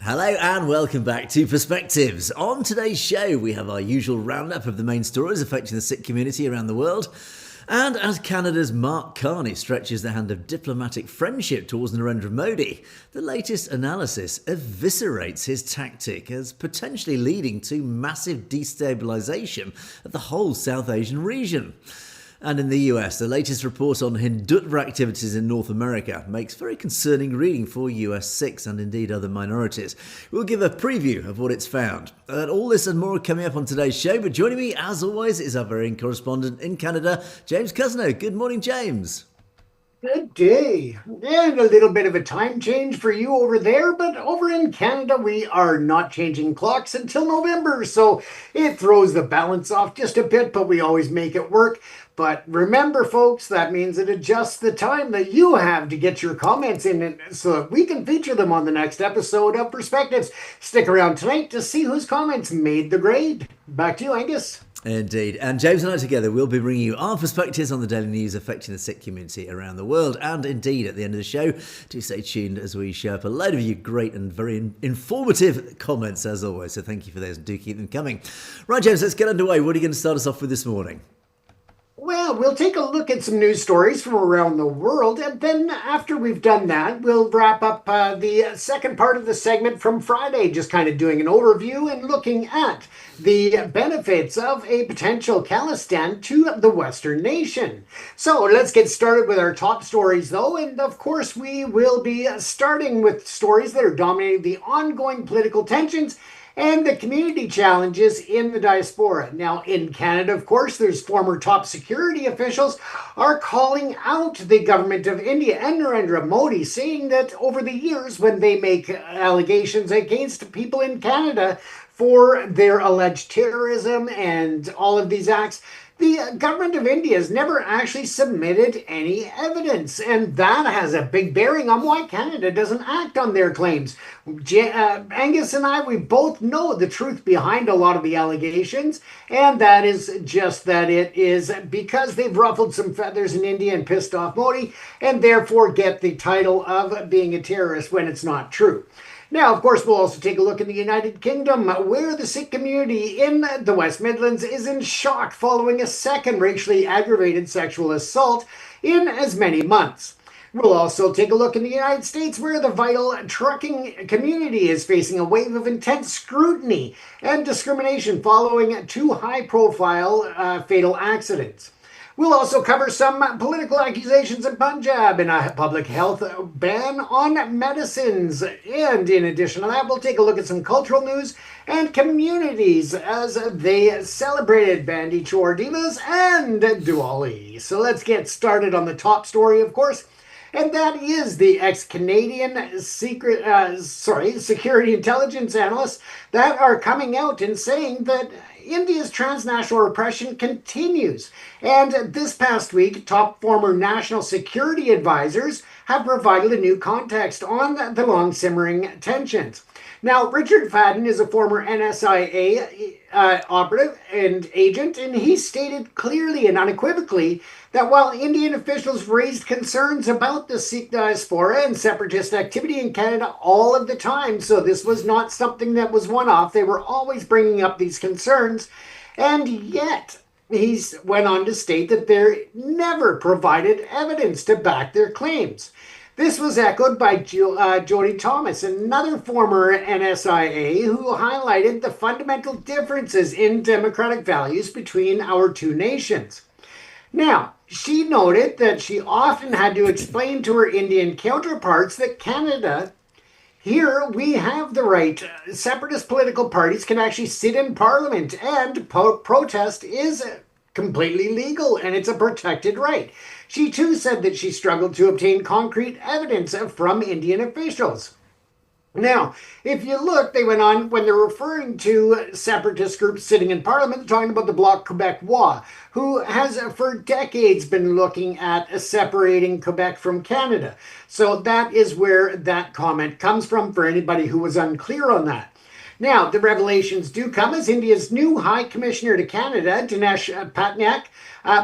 Hello and welcome back to Perspectives. On today's show, we have our usual roundup of the main stories affecting the Sikh community around the world. And as Canada's Mark Carney stretches the hand of diplomatic friendship towards Narendra Modi, the latest analysis eviscerates his tactic as potentially leading to massive destabilisation of the whole South Asian region. And in the US, the latest report on Hindutva activities in North America makes very concerning reading for US Sikhs and indeed other minorities. We'll give a preview of what it's found. And all this and more coming up on today's show, but joining me as always is our very own correspondent in Canada, James Cousineau. Good morning, James. Good day. And a little bit of a time change for you over there, but over in Canada, we are not changing clocks until November. So it throws the balance off just a bit, but we always make it work. But remember, folks, that means it adjusts the time that you have to get your comments in so that we can feature them on the next episode of Perspectives. Stick around tonight to see whose comments made the grade. Back to you, Angus. Indeed. And James and I together will be bringing you our perspectives on the daily news affecting the Sikh community around the world. And indeed, at the end of the show, do stay tuned as we show up a load of you great and very informative comments as always. So thank you for those and do keep them coming. Right, James, let's get underway. What are you going to start us off with this morning? Well, we'll take a look at some news stories from around the world, and then after we've done that, we'll wrap up the second part of the segment from Friday, just kind of doing an overview and looking at the benefits of a potential Khalistan to the Western nation. So let's get started with our top stories, though, and of course we will be starting with stories that are dominating the ongoing political tensions and the community challenges in the diaspora. Now, in Canada, of course, there's former top security officials are calling out the government of India and Narendra Modi, saying that over the years, when they make allegations against people in Canada for their alleged terrorism and all of these acts, the government of India has never actually submitted any evidence, and that has a big bearing on why Canada doesn't act on their claims. Angus and I, we both know the truth behind a lot of the allegations, and that is just that it is because they've ruffled some feathers in India and pissed off Modi, and therefore get the title of being a terrorist when it's not true. Now, of course, we'll also take a look in the United Kingdom, where the Sikh community in the West Midlands is in shock following a second racially aggravated sexual assault in as many months. We'll also take a look in the United States, where the vital trucking community is facing a wave of intense scrutiny and discrimination following two high-profile fatal accidents. We'll also cover some political accusations in Punjab and a public health ban on medicines. And in addition to that, we'll take a look at some cultural news and communities as they celebrated Bandi Chor Divas and Diwali. So let's get started on the top story, of course. And that is the ex-Canadian security intelligence analysts that are coming out and saying that India's transnational repression continues. And this past week, top former national security advisors have provided a new context on the long-simmering tensions. Now, Richard Fadden is a former NSIA operative and agent, and he stated clearly and unequivocally that while Indian officials raised concerns about the Sikh diaspora and separatist activity in Canada all of the time, so this was not something that was one-off, they were always bringing up these concerns, and yet he went on to state that they never provided evidence to back their claims. This was echoed by Jody Thomas, another former NSIA, who highlighted the fundamental differences in democratic values between our two nations. Now, she noted that she often had to explain to her Indian counterparts that Canada, here we have the right. Separatist political parties can actually sit in Parliament, and protest is completely legal and it's a protected right. She too said that she struggled to obtain concrete evidence from Indian officials. Now, if you look, they went on, when they're referring to separatist groups sitting in Parliament, they're talking about the Bloc Québécois, who has for decades been looking at separating Quebec from Canada. So that is where that comment comes from for anybody who was unclear on that. Now, the revelations do come as India's new High Commissioner to Canada, Dinesh Patnaik,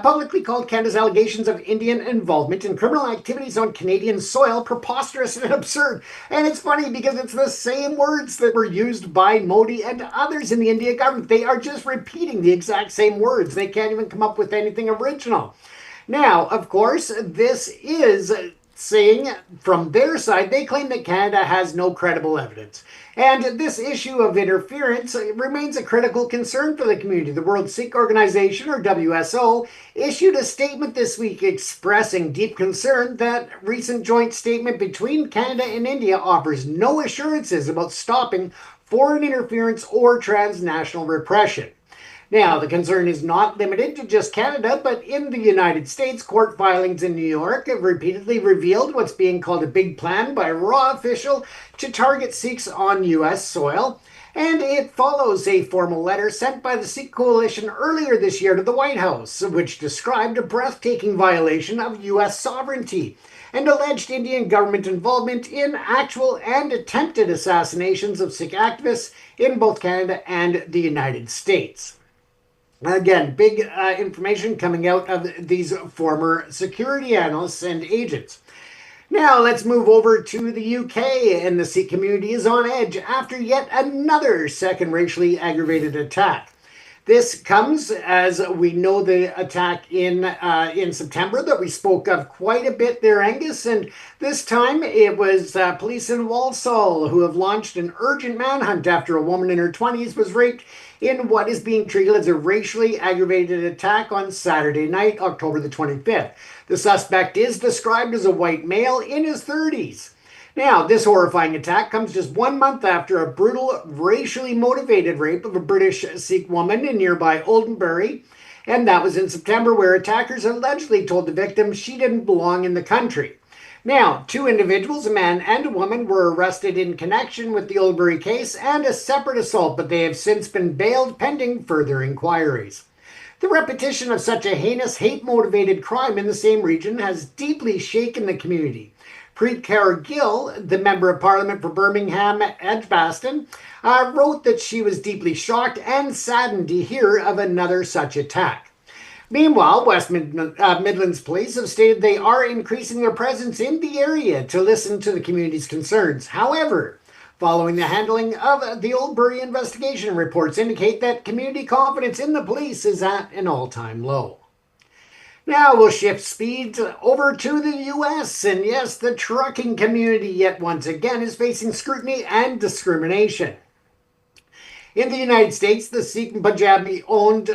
publicly called Canada's allegations of Indian involvement in criminal activities on Canadian soil preposterous and absurd. And it's funny because it's the same words that were used by Modi and others in the India government. They are just repeating the exact same words. They can't even come up with anything original. Now, of course, this is saying from their side, they claim that Canada has no credible evidence. And this issue of interference remains a critical concern for the community. The World Sikh Organization, or WSO, issued a statement this week expressing deep concern that recent joint statement between Canada and India offers no assurances about stopping foreign interference or transnational repression. Now, the concern is not limited to just Canada, but in the United States, court filings in New York have repeatedly revealed what's being called a big plan by a raw official to target Sikhs on U.S. soil. And it follows a formal letter sent by the Sikh coalition earlier this year to the White House, which described a breathtaking violation of U.S. sovereignty and alleged Indian government involvement in actual and attempted assassinations of Sikh activists in both Canada and the United States. Again, big information coming out of these former security analysts and agents. Now let's move over to the UK, and the Sikh community is on edge after yet another second racially aggravated attack. This comes as we know the attack in September that we spoke of quite a bit there, Angus, and this time it was police in Walsall who have launched an urgent manhunt after a woman in her 20s was raped in what is being treated as a racially aggravated attack on Saturday night, October the 25th. The suspect is described as a white male in his 30s. Now, this horrifying attack comes just 1 month after a brutal, racially motivated rape of a British Sikh woman in nearby Oldenbury, and that was in September, where attackers allegedly told the victim she didn't belong in the country. Now, 2 individuals, a man and a woman, were arrested in connection with the Oldbury case and a separate assault, but they have since been bailed pending further inquiries. The repetition of such a heinous, hate-motivated crime in the same region has deeply shaken the community. Preet Kaur Gill, the Member of Parliament for Birmingham Edgbaston, wrote that she was deeply shocked and saddened to hear of another such attack. Meanwhile, West Midlands Police have stated they are increasing their presence in the area to listen to the community's concerns. However, following the handling of the Oldbury investigation, reports indicate that community confidence in the police is at an all-time low. Now we'll shift speed over to the U.S. And yes, the trucking community yet once again is facing scrutiny and discrimination. In the United States, the State Punjab owned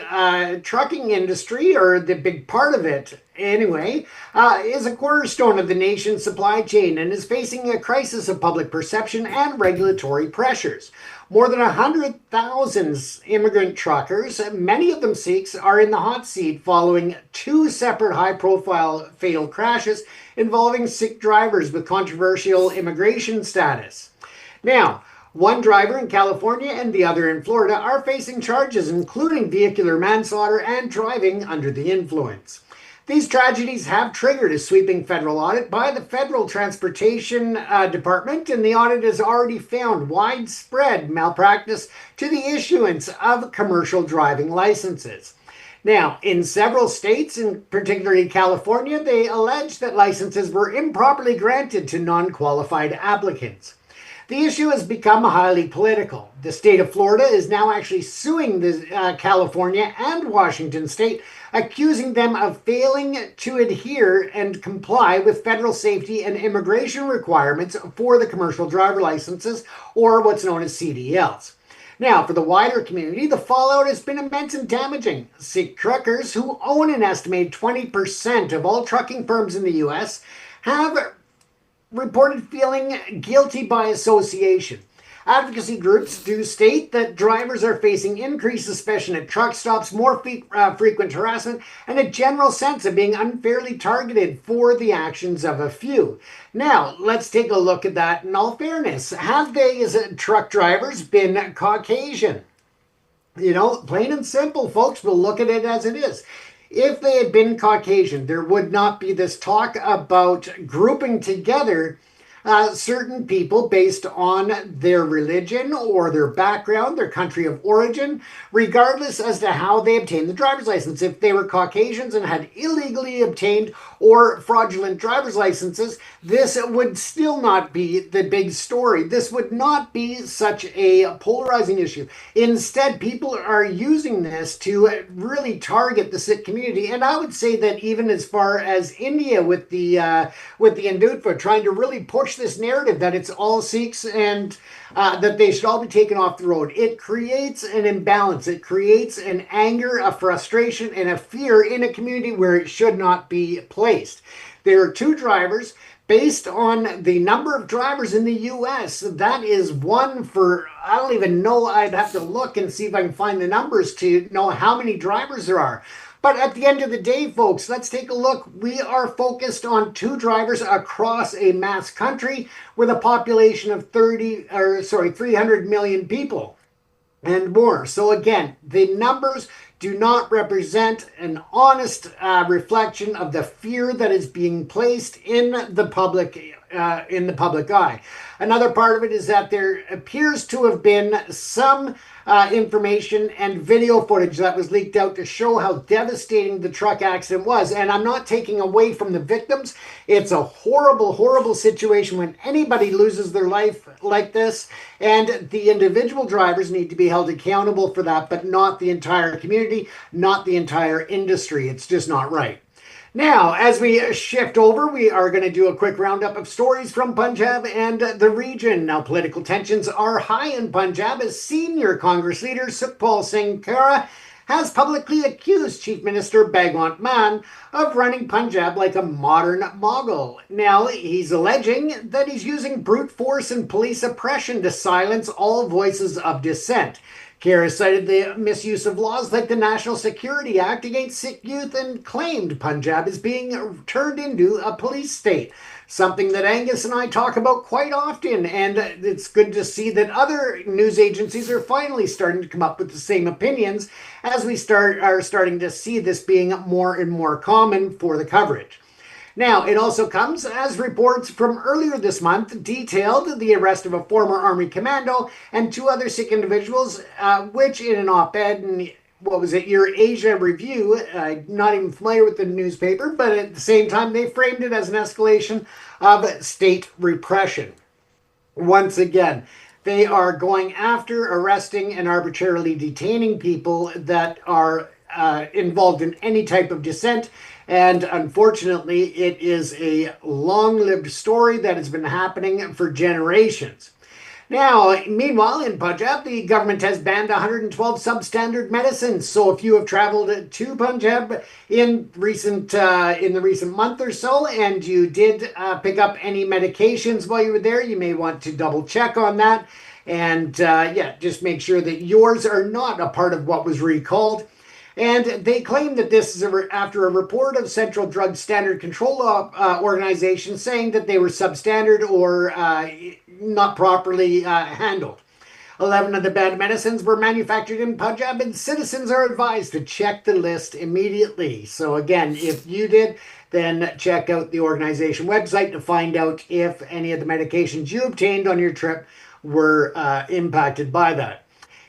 trucking industry, or the big part of it anyway, is a cornerstone of the nation's supply chain and is facing a crisis of public perception and regulatory pressures. More than 100,000 immigrant truckers, many of them Sikhs, are in the hot seat following 2 separate high-profile fatal crashes involving Sikh drivers with controversial immigration status. Now, one driver in California and the other in Florida are facing charges including vehicular manslaughter and driving under the influence. These tragedies have triggered a sweeping federal audit by the Federal Transportation Department, and the audit has already found widespread malpractice to the issuance of commercial driving licenses. Now, in several states, in particularly California, they allege that licenses were improperly granted to non-qualified applicants. The issue has become highly political. The state of Florida is now actually suing the California and Washington state, accusing them of failing to adhere and comply with federal safety and immigration requirements for the commercial driver licenses, or what's known as CDLs. Now, for the wider community, the fallout has been immense and damaging. Sikh truckers, who own an estimated 20% of all trucking firms in the U.S., have reported feeling guilty by association. Advocacy groups do state that drivers are facing increased suspicion at truck stops, more frequent harassment, and a general sense of being unfairly targeted for the actions of a few. Now, let's take a look at that in all fairness. Have they, as truck drivers, been Caucasian? You know, plain and simple, folks, we'll look at it as it is. If they had been Caucasian, there would not be this talk about grouping together certain people based on their religion or their background, their country of origin, regardless as to how they obtained the driver's license. If they were Caucasians and had illegally obtained or fraudulent driver's licenses, this would still not be the big story. This would not be such a polarizing issue. Instead, people are using this to really target the Sikh community. And I would say that even as far as India with the Hindutva, trying to really push this narrative that it's all Sikhs and that they should all be taken off the road. It creates an imbalance. It creates an anger, a frustration, and a fear in a community where it should not be placed. There are two drivers. Based on the number of drivers in the U.S., that is one for, I don't even know, I'd have to look and see if I can find the numbers to know how many drivers there are. But at the end of the day, folks, let's take a look. We are focused on two drivers across a mass country with a population of 300 million people and more. So again, the numbers do not represent an honest reflection of the fear that is being placed in the public eye. Another part of it is that there appears to have been some information and video footage that was leaked out to show how devastating the truck accident was. And I'm not taking away from the victims. It's a horrible, horrible situation when anybody loses their life like this. And the individual drivers need to be held accountable for that, but not the entire community, not the entire industry. It's just not right. Now, as we shift over, we are going to do a quick roundup of stories from Punjab and the region. Now, political tensions are high in Punjab as senior Congress leader Sukhpal Singh Khera has publicly accused Chief Minister Bhagwant Mann of running Punjab like a modern Mughal. Now, he's alleging that he's using brute force and police oppression to silence all voices of dissent. Khera cited the misuse of laws like the National Security Act against Sikh youth and claimed Punjab is being turned into a police state, something that Angus and I talk about quite often. And it's good to see that other news agencies are finally starting to come up with the same opinions as we are starting to see this being more and more common for the coverage. Now, it also comes as reports from earlier this month detailed the arrest of a former army commando and two other Sikh individuals, which in an op-ed in, Your Asia Review, not even familiar with the newspaper, but at the same time, they framed it as an escalation of state repression. Once again, they are going after, arresting, and arbitrarily detaining people that are involved in any type of dissent. And unfortunately, it is a long-lived story that has been happening for generations. Now, meanwhile, in Punjab, the government has banned 112 substandard medicines. So if you have traveled to Punjab in the recent month or so, and you did pick up any medications while you were there, you may want to double check on that. And just make sure that yours are not a part of what was recalled. And they claim that this is after a report of Central Drug Standard Control Organization saying that they were substandard or not properly handled. 11 of the banned medicines were manufactured in Punjab, and citizens are advised to check the list immediately. So again, if you did, then check out the organization website to find out if any of the medications you obtained on your trip were impacted by that.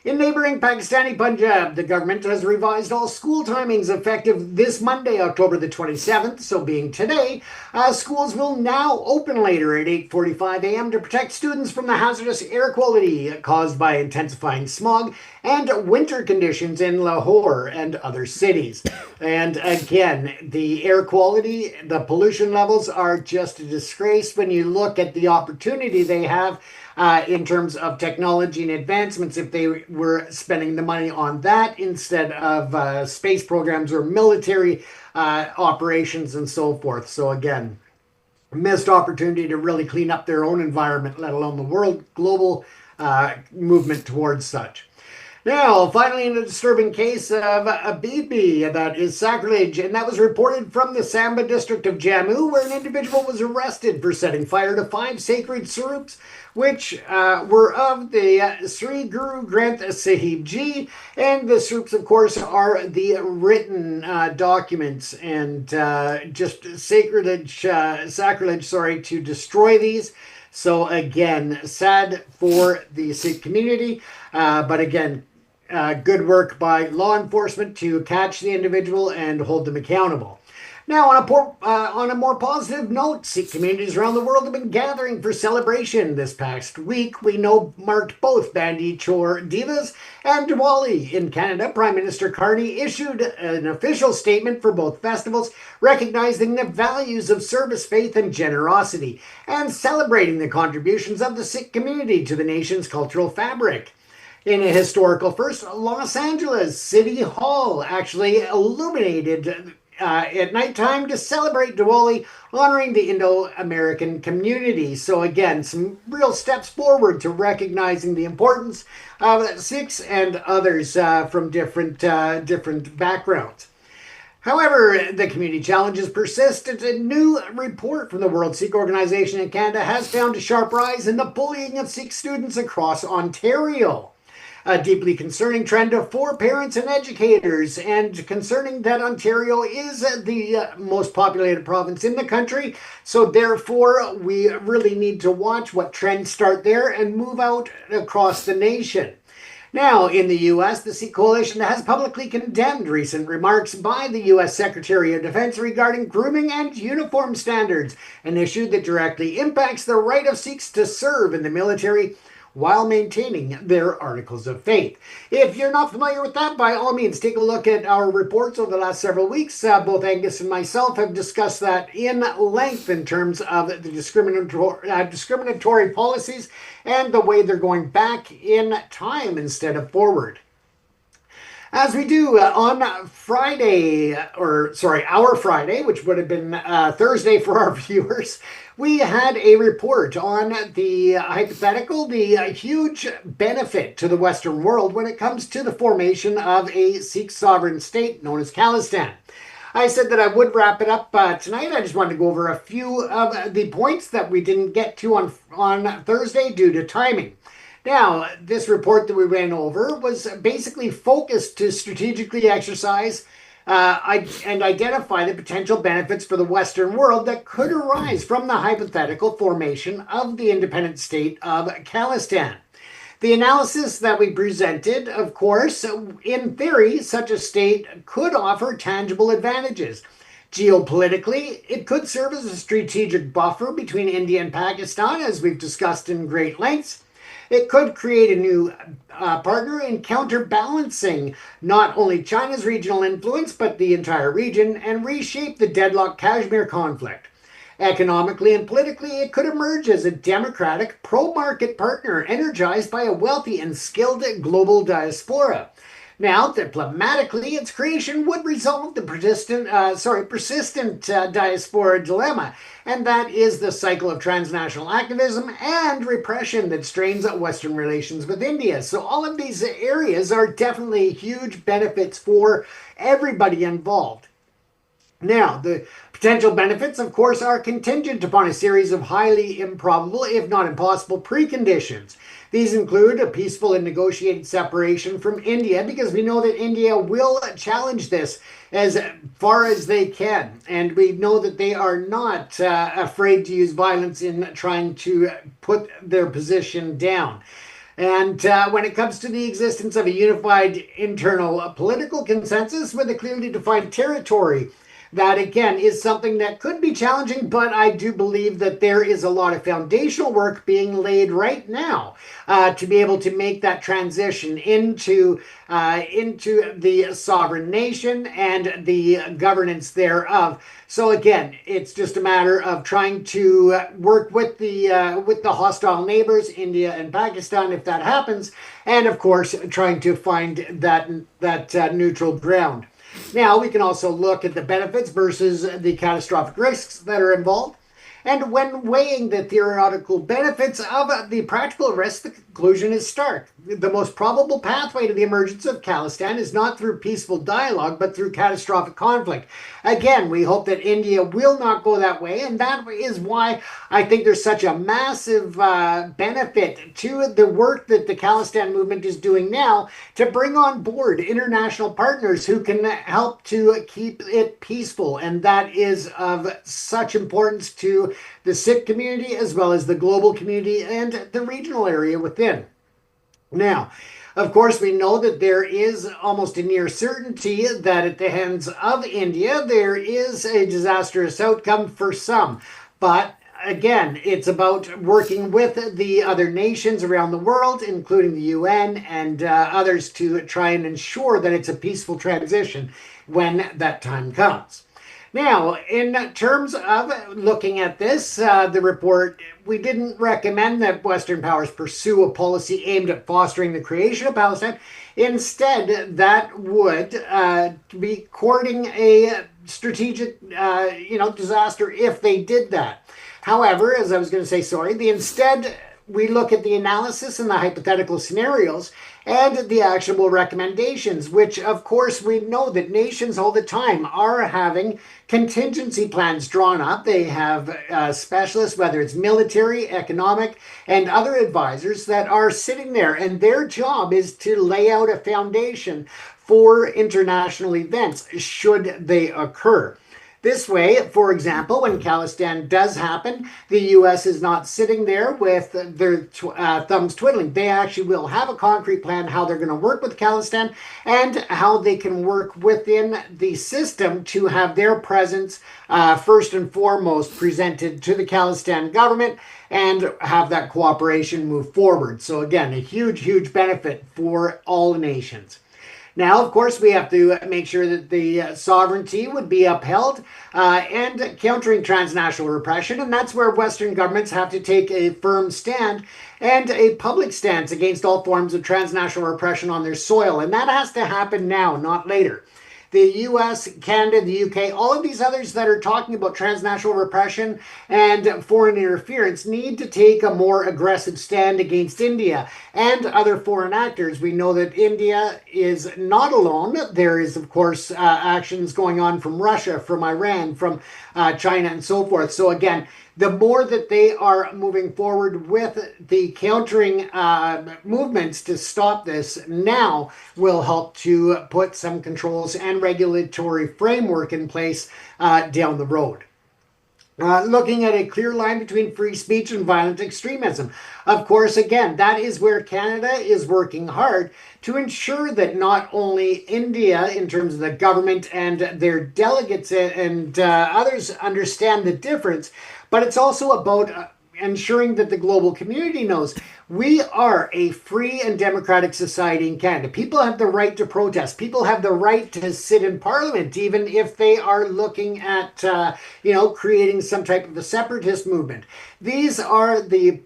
In neighboring Pakistani Punjab, the government has revised all school timings effective this Monday, October the 27th, so being today. Schools will now open later at 8:45 a.m. to protect students from the hazardous air quality caused by intensifying smog and winter conditions in Lahore and other cities. And again, the air quality, the pollution levels are just a disgrace when you look at the opportunity they have in terms of technology and advancements if they were spending the money on that instead of space programs or military operations and so forth. So again, missed opportunity to really clean up their own environment, let alone the world global movement towards such. Now, finally, in a disturbing case of a baby that is sacrilege, and that was reported from the Samba district of Jammu, where an individual was arrested for setting fire to 5 sacred swarups, which were of the Sri Guru Granth Sahib Ji, and the swarups, of course, are the written documents, and just sacrilege, to destroy these. So again, sad for the Sikh community, but again, good work by law enforcement to catch the individual and hold them accountable. Now, on a more positive note, Sikh communities around the world have been gathering for celebration. This past week, we know marked both Bandi Chor Divas and Diwali. In Canada, Prime Minister Carney issued an official statement for both festivals, recognizing the values of service, faith, and generosity, and celebrating the contributions of the Sikh community to the nation's cultural fabric. In a historical first, Los Angeles City Hall actually illuminated at nighttime to celebrate Diwali, honoring the Indo-American community. So again, some real steps forward to recognizing the importance of Sikhs and others from different backgrounds. However, the community challenges persist. A new report from the World Sikh Organization in Canada has found a sharp rise in the bullying of Sikh students across Ontario. A deeply concerning trend for parents and educators, and concerning that Ontario is the most populated province in the country. So therefore, we really need to watch what trends start there and move out across the nation. Now, in the U.S., the Sikh Coalition has publicly condemned recent remarks by the U.S. Secretary of Defense regarding grooming and uniform standards, an issue that directly impacts the right of Sikhs to serve in the military while maintaining their articles of faith. If you're not familiar with that, by all means, take a look at our reports over the last several weeks. Both Angus and myself have discussed that in length in terms of the discriminatory policies and the way they're going back in time instead of forward. As we do on Friday, our Friday, which would have been Thursday for our viewers, we had a report on the hypothetical, the huge benefit to the Western world when it comes to the formation of a Sikh sovereign state known as Khalistan. I said that I would wrap it up tonight. I just wanted to go over a few of the points that we didn't get to on Thursday due to timing. Now, this report that we ran over was basically focused to strategically exercise and identify the potential benefits for the Western world that could arise from the hypothetical formation of the independent state of Khalistan. The analysis that we presented, of course, in theory, such a state could offer tangible advantages. Geopolitically, it could serve as a strategic buffer between India and Pakistan, as we've discussed in great lengths. It could create a new partner in counterbalancing not only China's regional influence, but the entire region, and reshape the deadlocked Kashmir conflict. Economically and politically, it could emerge as a democratic, pro-market partner energized by a wealthy and skilled global diaspora. Now, diplomatically, its creation would resolve the persistent diaspora dilemma, and that is the cycle of transnational activism and repression that strains Western relations with India. So all of these areas are definitely huge benefits for everybody involved. Now, the potential benefits, of course, are contingent upon a series of highly improbable, if not impossible, preconditions. These include a peaceful and negotiated separation from India, because we know that India will challenge this as far as they can. And we know that they are not afraid to use violence in trying to put their position down. And when it comes to the existence of a unified internal political consensus with a clearly defined territory, that again is something that could be challenging, but I do believe that there is a lot of foundational work being laid right now to be able to make that transition into the sovereign nation and the governance thereof. So again, it's just a matter of trying to work with the hostile neighbors, India and Pakistan, if that happens, and of course trying to find that neutral ground. Now, we can also look at the benefits versus the catastrophic risks that are involved. And when weighing the theoretical benefits of the practical risks, the conclusion is stark. The most probable pathway to the emergence of Khalistan is not through peaceful dialogue, but through catastrophic conflict. Again, we hope that India will not go that way, and that is why I think there's such a massive benefit to the work that the Khalistan movement is doing now to bring on board international partners who can help to keep it peaceful. And that is of such importance to the Sikh community as well as the global community and the regional area within. Now, of course, we know that there is almost a near certainty that at the hands of India, there is a disastrous outcome for some. But again, it's about working with the other nations around the world, including the UN and others, to try and ensure that it's a peaceful transition when that time comes. Now, in terms of looking at this, the report, we didn't recommend that Western powers pursue a policy aimed at fostering the creation of Palestine. Instead, that would be courting a strategic, disaster if they did that. However, as I was going to say, instead we look at the analysis and the hypothetical scenarios and the actionable recommendations, which of course we know that nations all the time are having contingency plans drawn up. They have specialists, whether it's military, economic, and other advisors that are sitting there, and their job is to lay out a foundation for international events should they occur. This way, for example, when Khalistan does happen, the U.S. is not sitting there with their thumbs twiddling. They actually will have a concrete plan how they're going to work with Khalistan and how they can work within the system to have their presence first and foremost presented to the Khalistan government and have that cooperation move forward. So again, a huge, huge benefit for all nations. Now, of course, we have to make sure that the sovereignty would be upheld and countering transnational repression. And that's where Western governments have to take a firm stand and a public stance against all forms of transnational repression on their soil. And that has to happen now, not later. The US, Canada, the UK, all of these others that are talking about transnational repression and foreign interference need to take a more aggressive stand against India and other foreign actors. We know that India is not alone. There is, of course, actions going on from Russia, from Iran, from China, and so forth. So again, the more that they are moving forward with the countering movements to stop this now will help to put some controls and regulatory framework in place down the road. Looking at a clear line between free speech and violent extremism. Of course, again, that is where Canada is working hard to ensure that not only India, in terms of the government and their delegates and others, understand the difference, but it's also about ensuring that the global community knows we are a free and democratic society in Canada. People have the right to protest. People have the right to sit in Parliament, even if they are looking at, creating some type of a separatist movement. These are the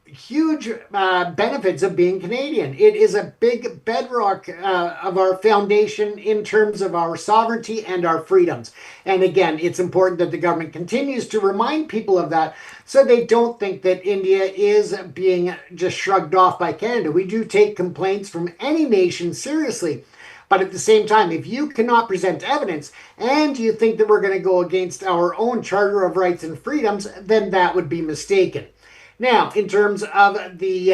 huge benefits of being Canadian. It is a big bedrock of our foundation in terms of our sovereignty and our freedoms. And again, it's important that the government continues to remind people of that so they don't think that India is being just shrugged off by Canada. We do take complaints from any nation seriously. But at the same time, if you cannot present evidence and you think that we're going to go against our own Charter of Rights and Freedoms, then that would be mistaken. Now, in terms of the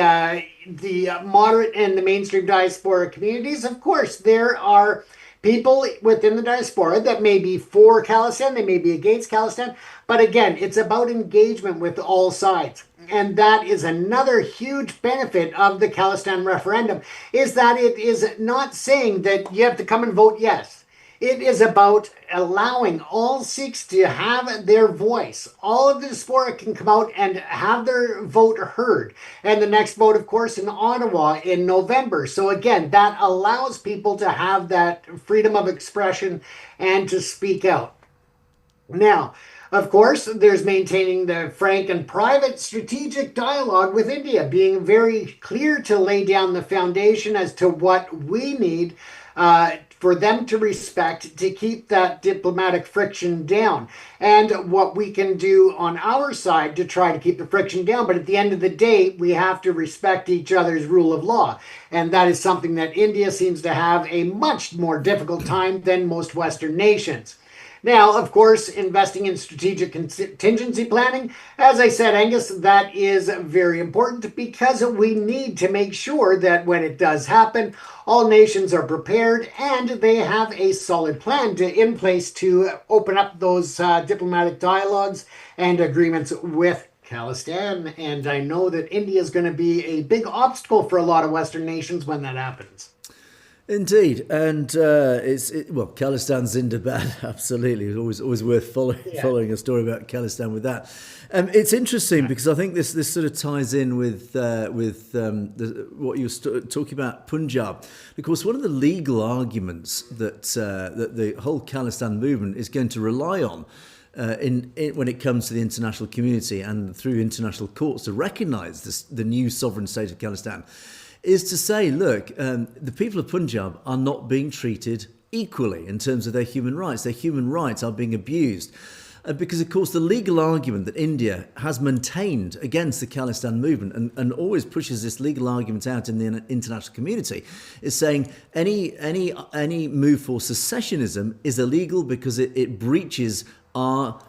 moderate and the mainstream diaspora communities, of course, there are people within the diaspora that may be for Khalistan, they may be against Khalistan, but again, it's about engagement with all sides. And that is another huge benefit of the Khalistan referendum, is that it is not saying that you have to come and vote yes. It is about allowing all Sikhs to have their voice. All of the diaspora can come out and have their vote heard. And the next vote, of course, in Ottawa in November. So again, that allows people to have that freedom of expression and to speak out. Now, of course, there's maintaining the frank and private strategic dialogue with India, being very clear to lay down the foundation as to what we need for them to respect to keep that diplomatic friction down, and what we can do on our side to try to keep the friction down. But at the end of the day, we have to respect each other's rule of law. And that is something that India seems to have a much more difficult time than most Western nations. Now, of course, investing in strategic contingency planning, as I said, Angus, that is very important because we need to make sure that when it does happen, all nations are prepared and they have a solid plan in place to open up those diplomatic dialogues and agreements with Khalistan. And I know that India is going to be a big obstacle for a lot of Western nations when that happens. Indeed, and Khalistan Zindabad, absolutely. It's always worth following a story about Khalistan with that. It's interesting because I think this sort of ties in with what you were talking about, Punjab. Of course, one of the legal arguments that the whole Khalistan movement is going to rely on when it comes to the international community and through international courts to recognise the new sovereign state of Khalistan is to say, look, the people of Punjab are not being treated equally in terms of their human rights. Their human rights are being abused. Because, of course, the legal argument that India has maintained against the Khalistan movement and always pushes this legal argument out in the international community is saying any move for secessionism is illegal because it breaches our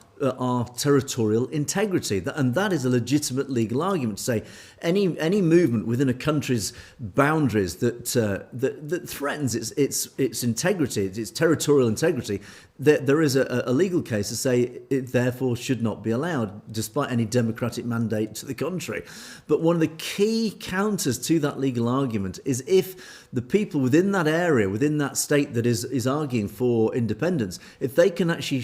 territorial integrity, and that is a legitimate legal argument to say any movement within a country's boundaries that threatens its integrity, its territorial integrity, there is a legal case to say it therefore should not be allowed, despite any democratic mandate to the contrary. But one of the key counters to that legal argument is if the people within that area, within that state that is arguing for independence, if they can actually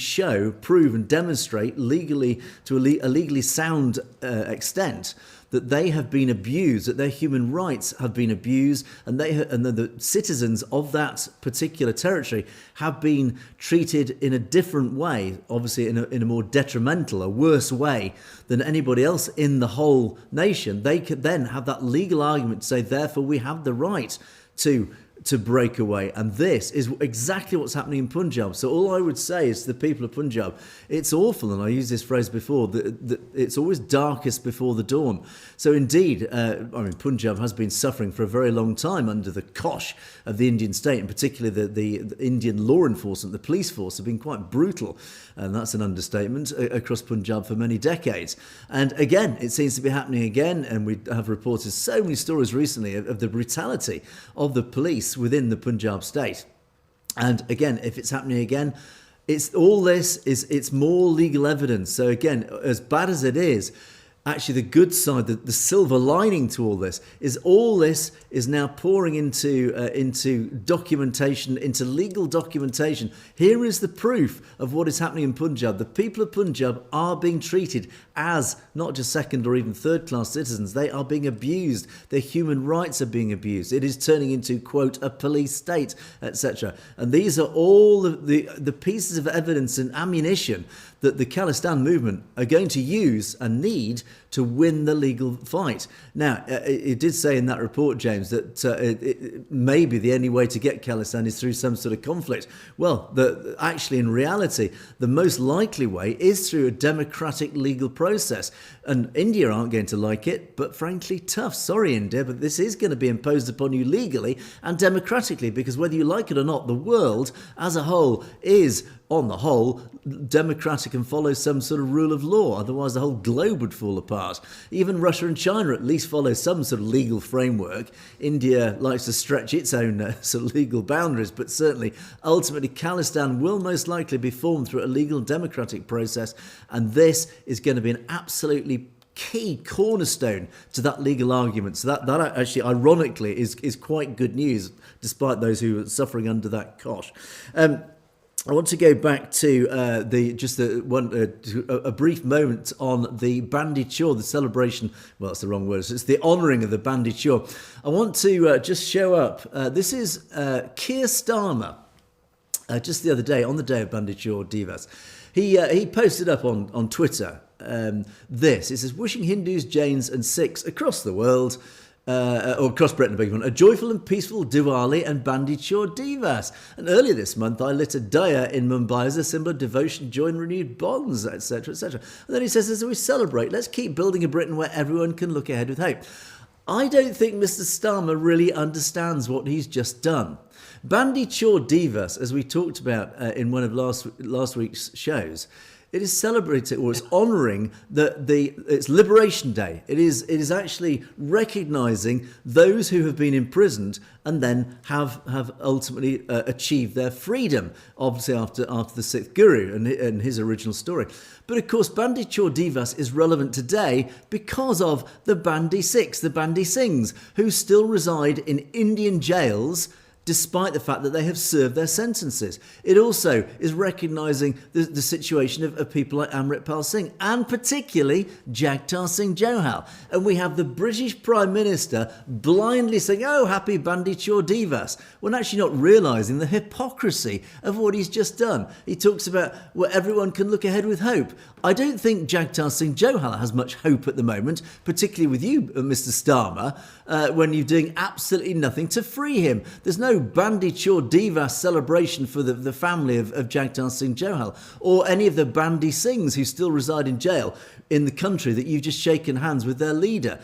prove and demonstrate legally to a legally sound extent that they have been abused, that their human rights have been abused, and the citizens of that particular territory have been treated in a different way, obviously in a more detrimental, a worse way than anybody else in the whole nation, they could then have that legal argument to say, therefore, we have the right to break away. And this is exactly what's happening in Punjab. So all I would say is to the people of Punjab, it's awful, and I used this phrase before, that it's always darkest before the dawn. So indeed, Punjab has been suffering for a very long time under the cosh of the Indian state, and particularly the Indian law enforcement, the police force have been quite brutal, and that's an understatement, across Punjab for many decades. And again, it seems to be happening again, and we have reported so many stories recently of the brutality of the police within the Punjab state. And again, if it's happening again, it's more legal evidence. So again, as bad as it is, actually the good side, the silver lining to all this is now pouring into documentation, into legal documentation. Here is the proof of what is happening in Punjab. The people of Punjab are being treated as not just second or even third class citizens. They are being abused. Their human rights are being abused. It is turning into, quote, a police state, etc. And these are all the pieces of evidence and ammunition that the Khalistan movement are going to use and need to win the legal fight. Now, it did say in that report, James, that maybe the only way to get Khalistan is through some sort of conflict. Well, actually, in reality, the most likely way is through a democratic legal process. And India aren't going to like it, but frankly, tough. Sorry, India, but this is going to be imposed upon you legally and democratically, because whether you like it or not, the world as a whole is, on the whole, democratic and follows some sort of rule of law. Otherwise, the whole globe would fall apart. Even Russia and China at least follow some sort of legal framework. India likes to stretch its own sort of legal boundaries, but certainly, ultimately, Khalistan will most likely be formed through a legal democratic process, and this is going to be an absolutely key cornerstone to that legal argument. So that actually, ironically, is quite good news, despite those who are suffering under that cosh. I want to go back to a brief moment on the Bandi Chor, the celebration. Well, that's the wrong word. It's the honouring of the Bandi Chor. I want to just show up. This is Keir Starmer. Just the other day, on the day of Bandi Chor Divas, he posted up on Twitter this. It says, wishing Hindus, Jains and Sikhs across the world, or across Britain, a joyful and peaceful Diwali and Bandi Chor Divas. And earlier this month, I lit a diya in Mumbai as a symbol of devotion, joy and renewed bonds, etc., etc. And then he says, as we celebrate, let's keep building a Britain where everyone can look ahead with hope. I don't think Mr. Starmer really understands what he's just done. Bandi Chor Divas, as we talked about in one of last week's shows, it is celebrating or it's honouring it's Liberation Day. It is actually recognising those who have been imprisoned and then have ultimately achieved their freedom, obviously after the sixth Guru and his original story. But of course, Bandi Chor Divas is relevant today because of the Bandi Sikhs, the Bandi Singhs, who still reside in Indian jails despite the fact that they have served their sentences. It also is recognising the situation of people like Amritpal Singh and particularly Jagtar Singh Johal. And we have the British Prime Minister blindly saying, oh, happy Bandi Chor Divas, when actually not realising the hypocrisy of what he's just done. He talks about where everyone can look ahead with hope. I don't think Jagtar Singh Johal has much hope at the moment, particularly with you, Mr. Starmer, when you're doing absolutely nothing to free him. There's no Bandi Chor Divas celebration for the family of Jagtar Singh Johal or any of the Bandi Singhs who still reside in jail in the country that you've just shaken hands with their leader.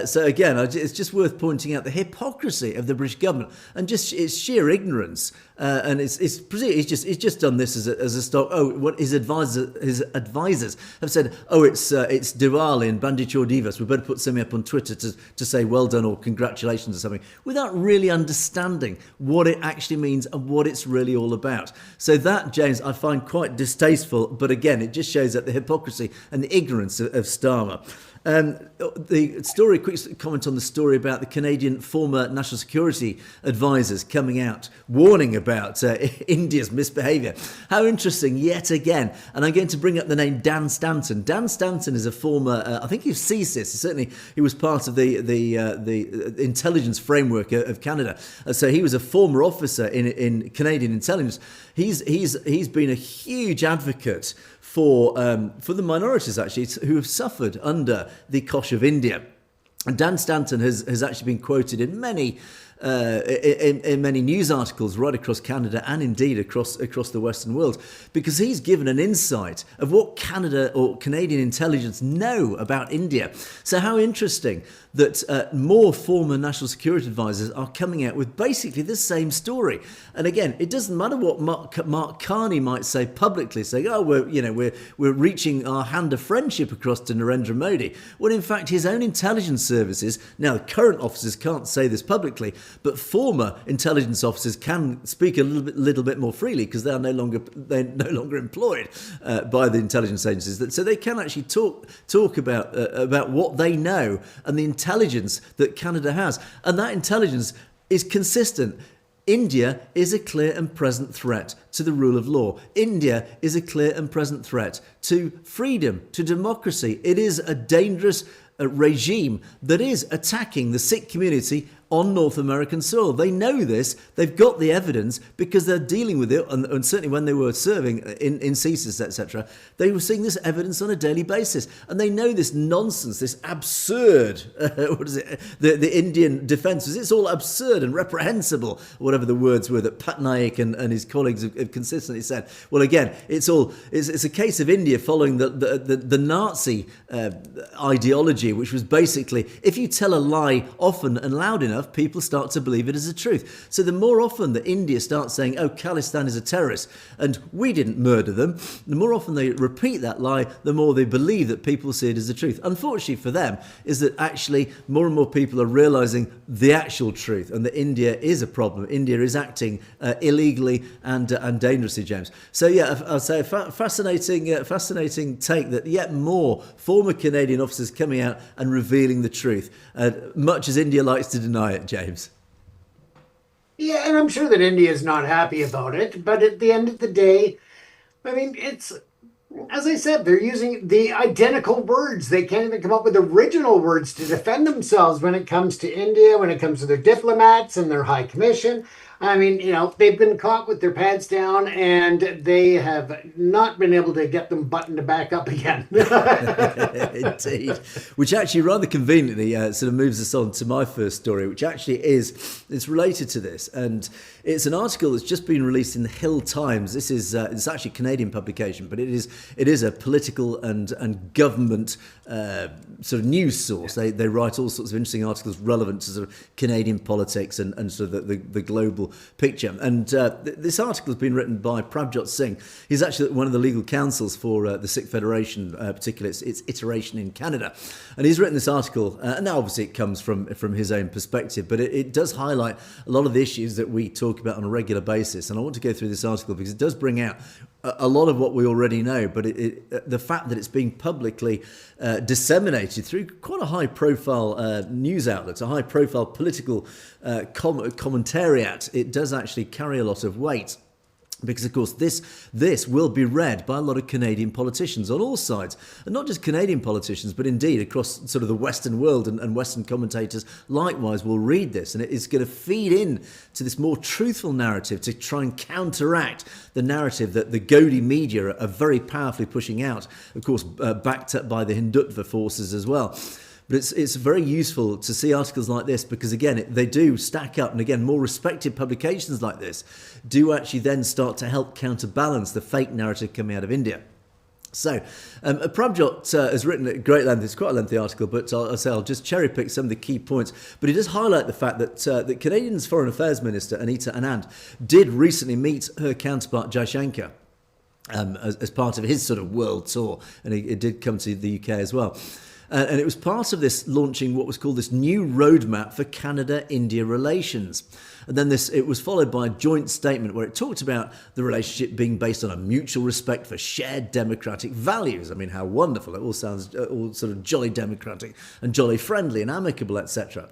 So again, it's just worth pointing out the hypocrisy of the British government and just its sheer ignorance. And he's just done this as a stock. Oh, what his advisors have said. Oh, it's Diwali and Bandi Chor Divas. We better put something up on Twitter to say well done or congratulations or something, without really understanding what it actually means and what it's really all about. So that, James, I find quite distasteful. But again, it just shows that the hypocrisy and the ignorance of Starmer. The story, quick comment on the story about the Canadian former national security advisors coming out warning about India's misbehaviour. How interesting, yet again. And I'm going to bring up the name Dan Stanton. Dan Stanton is a former, I think he was CSIS. Certainly, he was part of the intelligence framework of Canada. So he was a former officer in Canadian intelligence. He's been a huge advocate for the minorities, actually, who have suffered under the Kosh of India. And Dan Stanton has actually been quoted in many news articles right across Canada and indeed across the Western world, because he's given an insight of what Canada or Canadian intelligence know about India. So how interesting that more former national security advisors are coming out with basically the same story. And again, it doesn't matter what Mark Carney might say publicly, saying, "Oh, we're reaching our hand of friendship across to Narendra Modi," when in fact his own intelligence services, now current officers can't say this publicly, but former intelligence officers can speak a little bit more freely because they're no longer employed by the intelligence agencies. So they can actually talk about what they know and the intelligence that Canada has, and that intelligence is consistent. India is a clear and present threat to the rule of law. India is a clear and present threat to freedom, to democracy. It is a dangerous regime that is attacking the Sikh community on North American soil. They know this. They've got the evidence because they're dealing with it. And certainly when they were serving in CSIS, etc., they were seeing this evidence on a daily basis. And they know this nonsense, this absurd, the Indian defences. It's all absurd and reprehensible, whatever the words were that Patnaik and his colleagues have consistently said. Well, again, it's a case of India following the Nazi ideology, which was basically, if you tell a lie often and loud enough, people start to believe it as a truth. So the more often that India starts saying, oh, Khalistan is a terrorist and we didn't murder them, the more often they repeat that lie, the more they believe that people see it as the truth. Unfortunately for them is that actually more and more people are realising the actual truth and that India is a problem. India is acting illegally and dangerously, James. So yeah, I'll say a fascinating take that yet more former Canadian officers coming out and revealing the truth, much as India likes to deny it, James. Yeah, and I'm sure that India is not happy about it, but at the end of the day, I mean, it's, as I said, they're using the identical words. They can't even come up with original words to defend themselves when it comes to India, when it comes to their diplomats and their high commission. I mean, they've been caught with their pants down and they have not been able to get them buttoned back up again. Indeed. Which actually rather conveniently sort of moves us on to my first story, which actually it's related to this. And it's an article that's just been released in the Hill Times. This is it's actually a Canadian publication, but it is a political and government sort of news source. They write all sorts of interesting articles relevant to sort of Canadian politics and sort of the global picture. And this article has been written by Prabjot Singh. He's actually one of the legal counsels for the Sikh Federation, particularly its iteration in Canada. And he's written this article, and now obviously it comes from his own perspective, but it does highlight a lot of the issues that we talk about on a regular basis. And I want to go through this article because it does bring out a lot of what we already know, but the fact that it's being publicly disseminated through quite a high-profile news outlet, a high-profile political commentariat, it does actually carry a lot of weight. Because, of course, this will be read by a lot of Canadian politicians on all sides. And not just Canadian politicians, but indeed across sort of the Western world, and Western commentators likewise will read this. And it is going to feed in to this more truthful narrative to try and counteract the narrative that the Godi media are very powerfully pushing out, of course, backed up by the Hindutva forces as well. But it's very useful to see articles like this because, again, they do stack up. And again, more respected publications like this do actually then start to help counterbalance the fake narrative coming out of India. So, Prabjot has written at great length. It's quite a lengthy article, but I'll just cherry pick some of the key points. But he does highlight the fact that that Canadian's Foreign Affairs Minister, Anita Anand, did recently meet her counterpart, Jaishankar, as part of his sort of world tour. And it did come to the UK as well. And it was part of this launching what was called this new roadmap for Canada-India relations. And then it was followed by a joint statement where it talked about the relationship being based on a mutual respect for shared democratic values. I mean, how wonderful. It all sounds all sort of jolly democratic and jolly friendly and amicable, etc.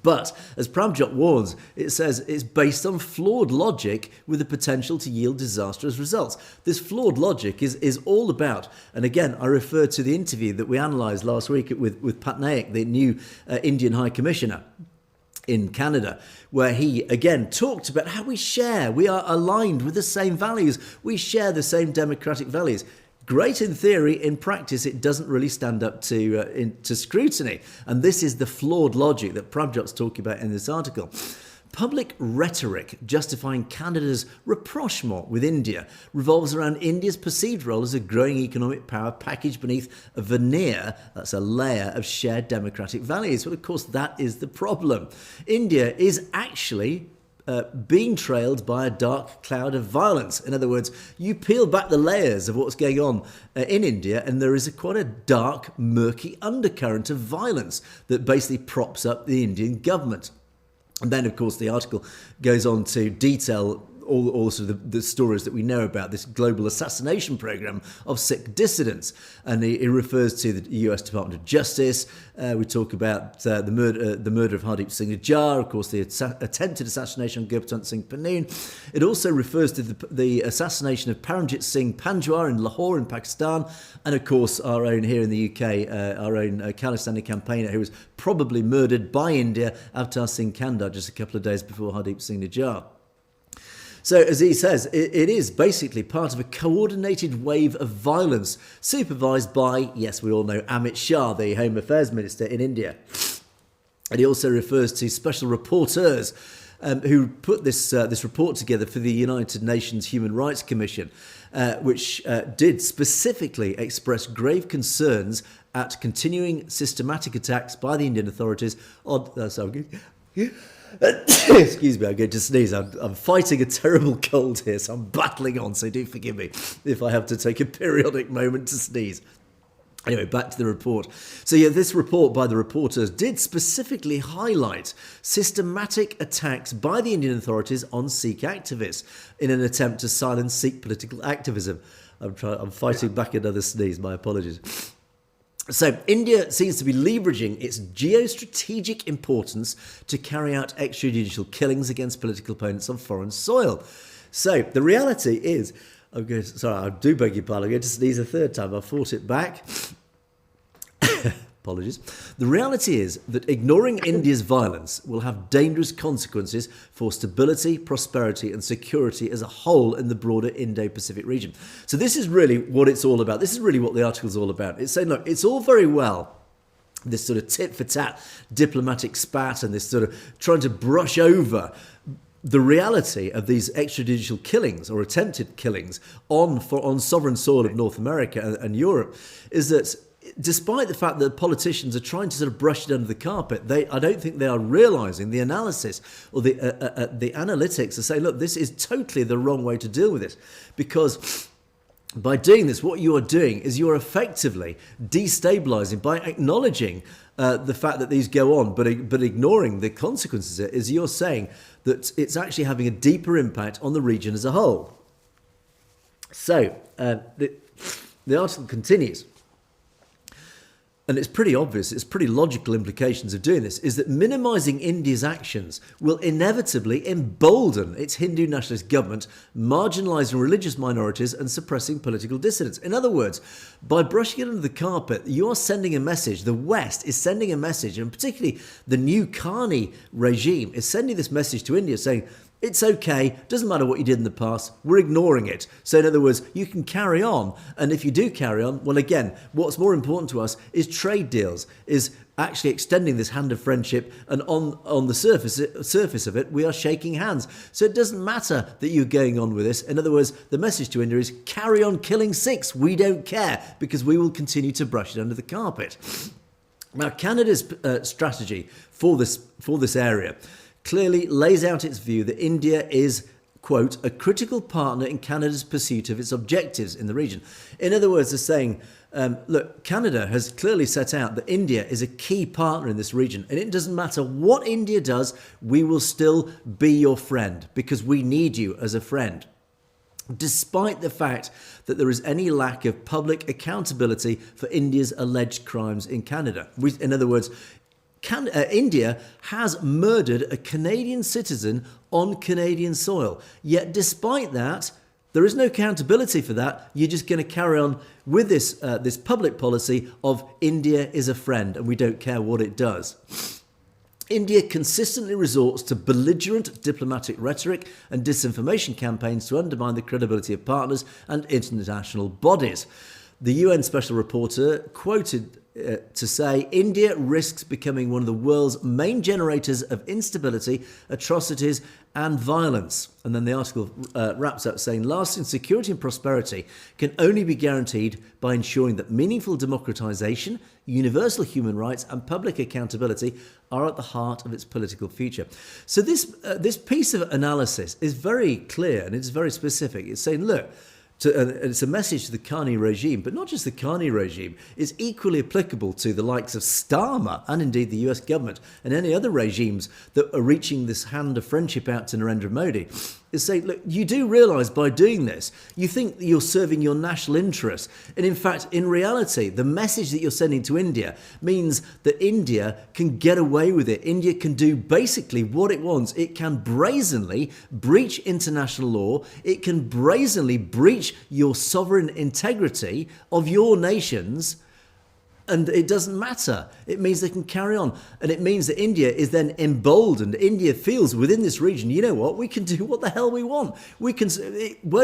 But, as Prabjot warns, it says it's based on flawed logic with the potential to yield disastrous results. This flawed logic is all about, and again, I refer to the interview that we analysed last week with Pat Naik, the new Indian High Commissioner in Canada, where he again talked about how we are aligned with the same values. We share the same democratic values. Great in theory, in practice, it doesn't really stand up to scrutiny. And this is the flawed logic that Prabjot's talking about in this article. Public rhetoric justifying Canada's rapprochement with India revolves around India's perceived role as a growing economic power packaged beneath a veneer, that's a layer of shared democratic values. Well, of course, that is the problem. India is actually being trailed by a dark cloud of violence. In other words, you peel back the layers of what's going on in India, and there is quite a dark, murky undercurrent of violence that basically props up the Indian government. And then, of course, the article goes on to detail all sort of the stories that we know about this global assassination program of Sikh dissidents. And he refers to the US Department of Justice. We talk about the murder of Hardeep Singh Nijjar, of course, the attempted assassination of Gurpatwant Singh Pannoon. It also refers to the assassination of Paramjit Singh Panjwar in Lahore in Pakistan. And, of course, our own here in the UK, our own Khalistan campaigner who was probably murdered by India, Avtar Singh Kandar, just a couple of days before Hardeep Singh Nijjar. So, as he says, it is basically part of a coordinated wave of violence supervised by, yes, we all know, Amit Shah, the Home Affairs Minister in India. And he also refers to special rapporteurs who put this report together for the United Nations Human Rights Commission, which did specifically express grave concerns at continuing systematic attacks by the Indian authorities on... Excuse me, I'm going to sneeze. I'm fighting a terrible cold here, so I'm battling on, so do forgive me if I have to take a periodic moment to sneeze. Anyway, back to the report. So yeah, this report by the reporters did specifically highlight systematic attacks by the Indian authorities on Sikh activists in an attempt to silence Sikh political activism. I'm fighting back another sneeze, my apologies. So India seems to be leveraging its geostrategic importance to carry out extrajudicial killings against political opponents on foreign soil. So the reality is, I do beg your pardon, I'm going to sneeze a third time. I fought it back. Apologies. The reality is that ignoring India's violence will have dangerous consequences for stability, prosperity, and security as a whole in the broader Indo-Pacific region. So this is really what it's all about. This is really what the article is all about. It's saying, look, it's all very well, this sort of tit-for-tat diplomatic spat and this sort of trying to brush over the reality of these extrajudicial killings or attempted killings on sovereign soil of North America and Europe, is that despite the fact that politicians are trying to sort of brush it under the carpet, I don't think they are realising the analysis or the analytics are saying, look, this is totally the wrong way to deal with it. Because by doing this, what you are doing is you are effectively destabilising by acknowledging the fact that these go on, but ignoring the consequences. Is you're saying that it's actually having a deeper impact on the region as a whole. So the article continues. And it's pretty obvious, it's pretty logical implications of doing this, is that minimising India's actions will inevitably embolden its Hindu nationalist government, marginalising religious minorities and suppressing political dissidents. In other words, by brushing it under the carpet, you are sending a message, the West is sending a message, and particularly the new Carney regime is sending this message to India saying, it's okay, doesn't matter what you did in the past, we're ignoring it. So in other words, you can carry on. And if you do carry on, well, again, what's more important to us is trade deals, is actually extending this hand of friendship. And on the surface of it, we are shaking hands. So it doesn't matter that you're going on with this. In other words, the message to India is carry on killing Sikhs. We don't care because we will continue to brush it under the carpet. Now, Canada's strategy for this area clearly lays out its view that India is, quote, a critical partner in Canada's pursuit of its objectives in the region. In other words, they're saying, look, Canada has clearly set out that India is a key partner in this region, and it doesn't matter what India does, we will still be your friend because we need you as a friend. Despite the fact that there is any lack of public accountability for India's alleged crimes in Canada. In other words, India has murdered a Canadian citizen on Canadian soil. Yet despite that, there is no accountability for that. You're just going to carry on with this public policy of India is a friend and we don't care what it does. India consistently resorts to belligerent diplomatic rhetoric and disinformation campaigns to undermine the credibility of partners and international bodies. The UN Special Rapporteur quoted to say, India risks becoming one of the world's main generators of instability, atrocities and violence. And then the article wraps up saying, lasting security and prosperity can only be guaranteed by ensuring that meaningful democratization, universal human rights and public accountability are at the heart of its political future. So this piece of analysis is very clear and it's very specific. It's saying, look, it's a message to the Carney regime, but not just the Carney regime. It's equally applicable to the likes of Starmer and indeed the US government and any other regimes that are reaching this hand of friendship out to Narendra Modi. Is say, look, you do realise by doing this, you think that you're serving your national interests. And in fact, in reality, the message that you're sending to India means that India can get away with it. India can do basically what it wants. It can brazenly breach international law. It can brazenly breach your sovereign integrity of your nations. And it doesn't matter. It means they can carry on. And it means that India is then emboldened. India feels within this region, you know what, we can do what the hell we want. Where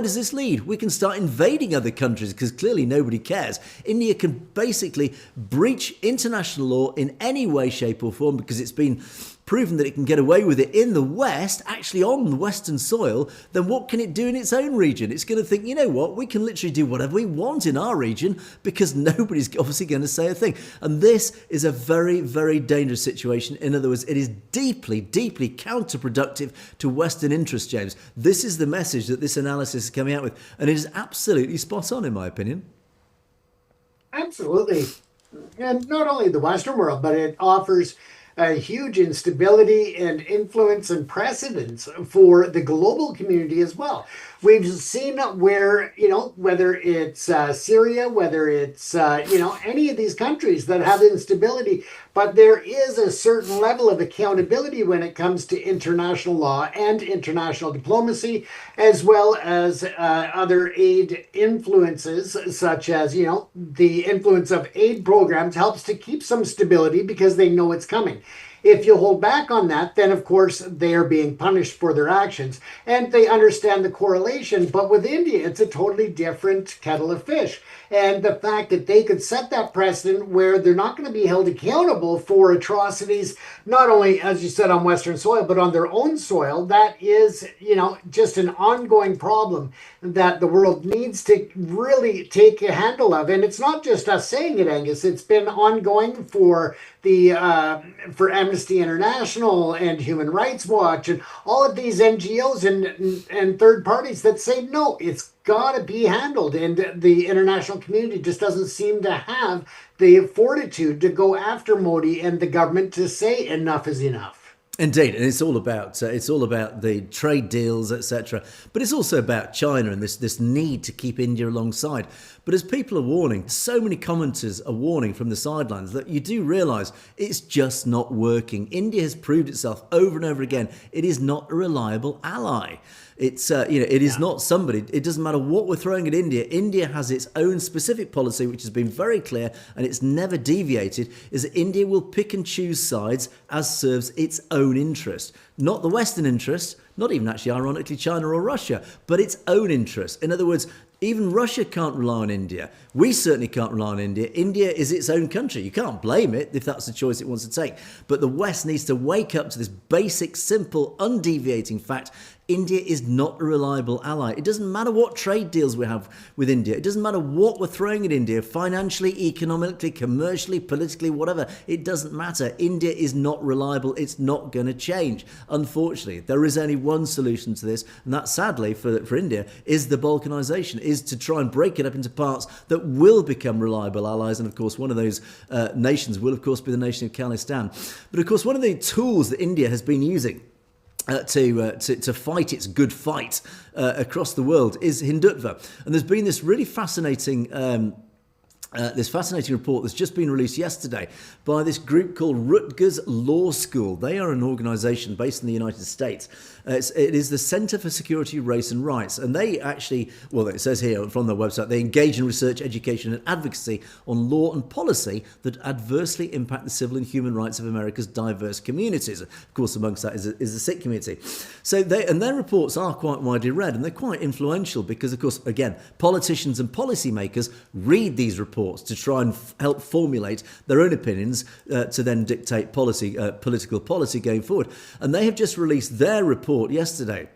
does this lead? We can start invading other countries because clearly nobody cares. India can basically breach international law in any way, shape or form because it's been proven that it can get away with it in the West, actually on Western soil. Then what can it do in its own region? It's going to think, you know what, we can literally do whatever we want in our region because nobody's obviously going to say a thing. And this is a very, very dangerous situation. In other words, it is deeply, deeply counterproductive to Western interests, James. This is the message that this analysis is coming out with. And it is absolutely spot on, in my opinion. Absolutely. And not only the Western world, but it offers a huge instability and influence and precedence for the global community as well. We've seen where, whether it's Syria, whether it's, any of these countries that have instability, but there is a certain level of accountability when it comes to international law and international diplomacy, as well as other aid influences, such as, the influence of aid programs helps to keep some stability because they know it's coming. If you hold back on that, then of course they are being punished for their actions and they understand the correlation. But with India, it's a totally different kettle of fish. And the fact that they could set that precedent where they're not going to be held accountable for atrocities, not only, as you said, on Western soil, but on their own soil, that is, just an ongoing problem that the world needs to really take a handle of. And it's not just us saying it, Angus. It's been ongoing for for Amnesty International and Human Rights Watch and all of these NGOs and third parties that say, no, it's got to be handled. And the international community just doesn't seem to have the fortitude to go after Modi and the government to say enough is enough. Indeed, and it's all about the trade deals, etc. But it's also about China and this need to keep India alongside. But as people are warning, so many commenters are warning from the sidelines that you do realise it's just not working. India has proved itself over and over again. It is not a reliable ally. It's it is not somebody. It doesn't matter what we're throwing at India. India has its own specific policy, which has been very clear, and it's never deviated. Is that India will pick and choose sides as serves its own interest, not the Western interest, not even actually ironically China or Russia, but its own interest. In other words, even Russia can't rely on India. We certainly can't rely on India. India is its own country. You can't blame it if that's the choice it wants to take. But the West needs to wake up to this basic, simple, undeviating fact. India is not a reliable ally. It doesn't matter what trade deals we have with India. It doesn't matter what we're throwing at India, financially, economically, commercially, politically, whatever. It doesn't matter. India is not reliable. It's not going to change. Unfortunately, there is only one solution to this, and that, sadly, for India, is the balkanization, is to try and break it up into parts that will become reliable allies. And, of course, one of those nations will, of course, be the nation of Khalistan. But, of course, one of the tools that India has been using to fight its good fight across the world is Hindutva. And there's been this really fascinating report that's just been released yesterday by this group called Rutgers Law School. They are an organisation based in the United States. It is the Centre for Security, Race and Rights. And they actually, well, it says here from their website, they engage in research, education and advocacy on law and policy that adversely impact the civil and human rights of America's diverse communities. Of course, amongst that is the Sikh community. So their reports are quite widely read, and they're quite influential because, of course, again, politicians and policymakers read these reports to try and help formulate their own opinions to then dictate political policy going forward. And they have just released their report yesterday.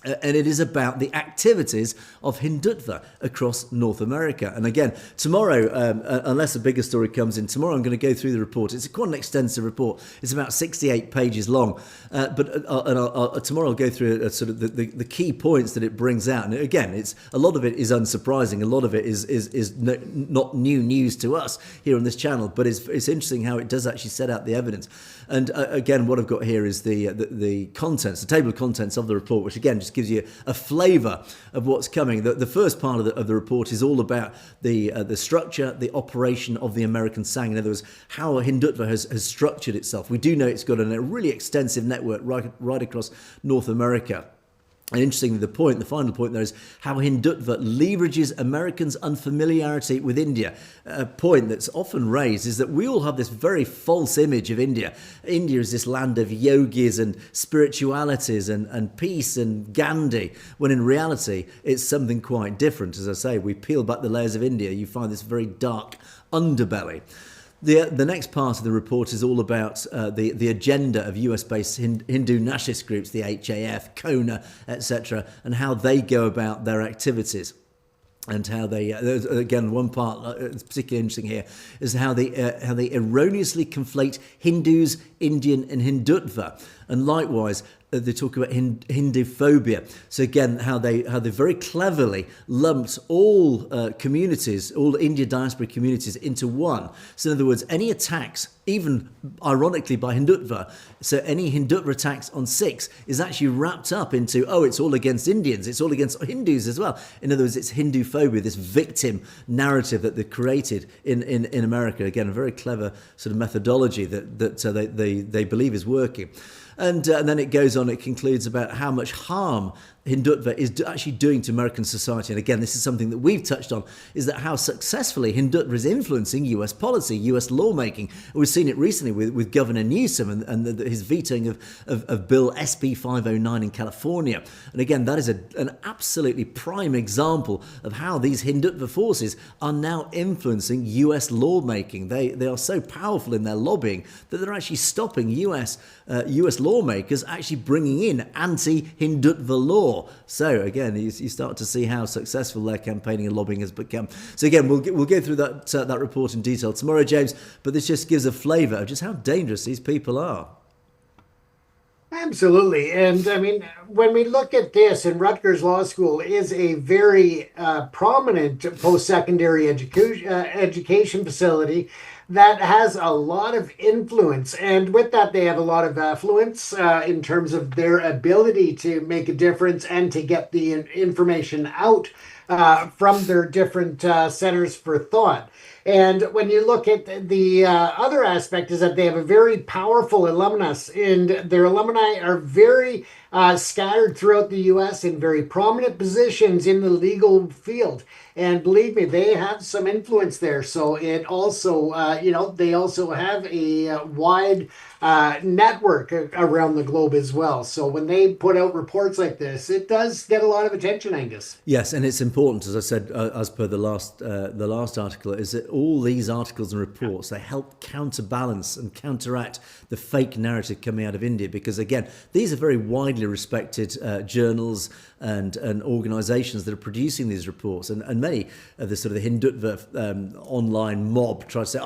And it is about the activities of Hindutva across North America. And again, tomorrow, unless a bigger story comes in, tomorrow I'm going to go through the report. It's quite an extensive report. It's about 68 pages long. But tomorrow I'll go through sort of the key points that it brings out. And again, a lot of it is unsurprising. A lot of it is not new news to us here on this channel. But it's interesting how it does actually set out the evidence. And again, what I've got here is the contents, the table of contents of the report, which again just gives you a flavour of what's coming. The first part of the report is all about the structure, the operation of the American Sang. In other words, how Hindutva has structured itself. We do know it's got a really extensive network right across North America. And interestingly, the final point there is how Hindutva leverages Americans' unfamiliarity with India. A point that's often raised is that we all have this very false image of India. India is this land of yogis and spiritualities and peace and Gandhi, when in reality, it's something quite different. As I say, we peel back the layers of India, you find this very dark underbelly. The next part of the report is all about the agenda of US-based Hindu nationalist groups, the HAF, Kona, etc., and how they go about their activities. And how they, again, one part that's particularly interesting here is how they erroneously conflate Hindus, Indian and Hindutva. And likewise, they talk about Hinduphobia. So again, how they very cleverly lumped all communities, all India diaspora communities into one. So in other words, any attacks, even ironically by Hindutva. So any Hindutva attacks on Sikhs is actually wrapped up into, it's all against Indians, it's all against Hindus as well. In other words, it's Hindu phobia, this victim narrative that they've created in America. Again, a very clever sort of methodology that they believe is working. And then it goes on, it concludes about how much harm Hindutva is actually doing to American society. And again, this is something that we've touched on, is that how successfully Hindutva is influencing US policy, US lawmaking. We've seen it recently with Governor Newsom and his vetoing of Bill SB 509 in California. And again, that is an absolutely prime example of how these Hindutva forces are now influencing US lawmaking. They are so powerful in their lobbying that they're actually stopping US lawmakers actually bringing in anti-Hindutva law. So again, you start to see how successful their campaigning and lobbying has become. So again, we'll go through that report in detail tomorrow, James. But this just gives a flavour of just how dangerous these people are. Absolutely. And I mean, when we look at this, and Rutgers Law School is a very prominent post-secondary education facility that has a lot of influence. And with that, they have a lot of affluence in terms of their ability to make a difference and to get the information out from their different centers for thought. And when you look at the other aspect is that they have a very powerful alumnus, and their alumni are very scattered throughout the U.S. in very prominent positions in the legal field. And believe me, they have some influence there. So it also, they also have a wide network around the globe as well. So when they put out reports like this, it does get a lot of attention, Angus. Yes, and it's important, as I said, as per the last article, is that all these articles and reports, they help counterbalance and counteract the fake narrative coming out of India. Because again, these are very widely respected journals and organisations that are producing these reports, and many of the sort of the Hindutva online mob try to say,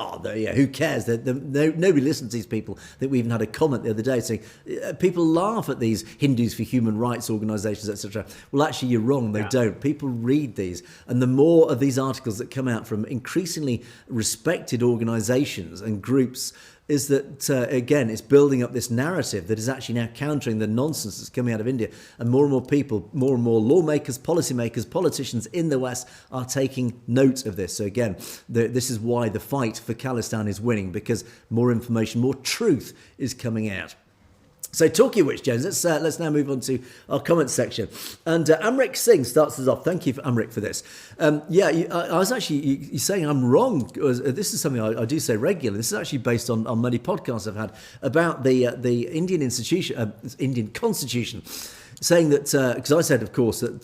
who cares? Nobody listens to these people. I think we even had a comment the other day saying people laugh at these Hindus for human rights organisations, etc. Well, actually, you're wrong. They don't. People read these, and the more of these articles that come out from increasingly respected organisations and groups, is that, again, it's building up this narrative that is actually now countering the nonsense that's coming out of India. And more people, more and more lawmakers, policymakers, politicians in the West are taking note of this. So again, this is why the fight for Khalistan is winning, because more information, more truth is coming out. So talking of which, James, let's now move on to our comments section. And Amrik Singh starts us off. Thank you, Amrik, for this. I was actually, you're saying I'm wrong. This is something I do say regularly. This is actually based on many podcasts I've had about the Indian Indian Constitution. Saying that, because I said, of course, that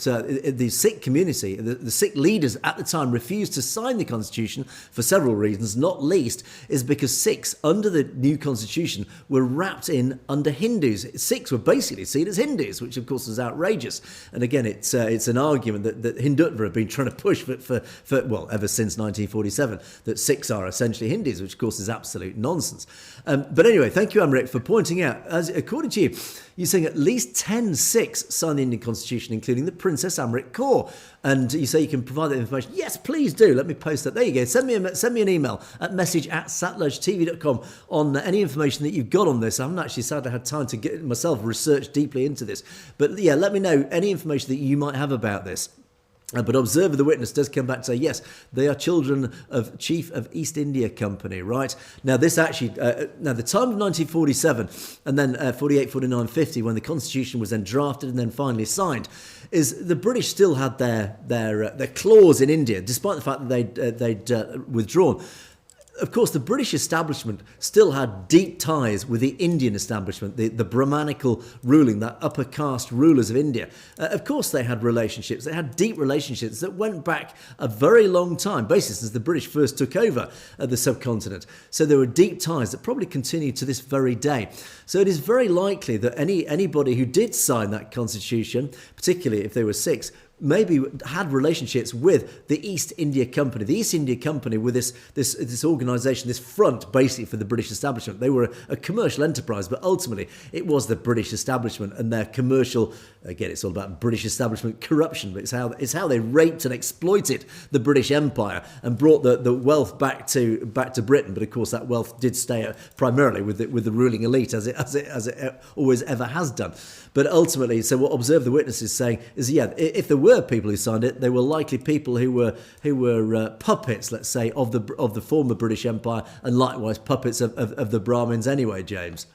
the Sikh community, the Sikh leaders at the time refused to sign the constitution for several reasons, not least is because Sikhs under the new constitution were wrapped in under Hindus. Sikhs were basically seen as Hindus, which of course is outrageous. And again, it's an argument that Hindutva have been trying to push for ever since 1947, that Sikhs are essentially Hindus, which of course is absolute nonsense. But anyway, thank you, Amrit, for pointing out, as according to you, you're saying at least 10 Sikhs signed the Indian Constitution, including the Princess Amrit Kaur. And you say you can provide that information. Yes, please do. Let me post that. There you go. Send me an email at message@satlodgetv.com on any information that you've got on this. I haven't actually sadly had time to get myself research deeply into this. But yeah, let me know any information that you might have about this. But Observer the Witness does come back to say, yes, they are children of Chief of East India Company, right? Now, this actually, the time of 1947 and then 48, 49, 50, when the Constitution was then drafted and then finally signed, is the British still had their claws in India, despite the fact that they'd withdrawn. Of course, the British establishment still had deep ties with the Indian establishment, the Brahmanical ruling, that upper caste rulers of India. Of course, they had relationships. They had deep relationships that went back a very long time, basically since the British first took over the subcontinent. So there were deep ties that probably continue to this very day. So it is very likely that anybody who did sign that constitution, particularly if they were Sikhs, maybe had relationships with the East India Company. The East India Company were this organisation, this front basically for the British establishment. They were a commercial enterprise, but ultimately it was the British establishment and their commercial, again, it's all about British establishment corruption, but it's how they raped and exploited the British Empire and brought the wealth back to Britain. But of course that wealth did stay primarily with the ruling elite, as it always ever has done. But ultimately, so what Observe the Witness is saying is, yeah, if there were people who signed it, they were likely people who were puppets, let's say, of the former British Empire, and likewise puppets of the Brahmins anyway, James.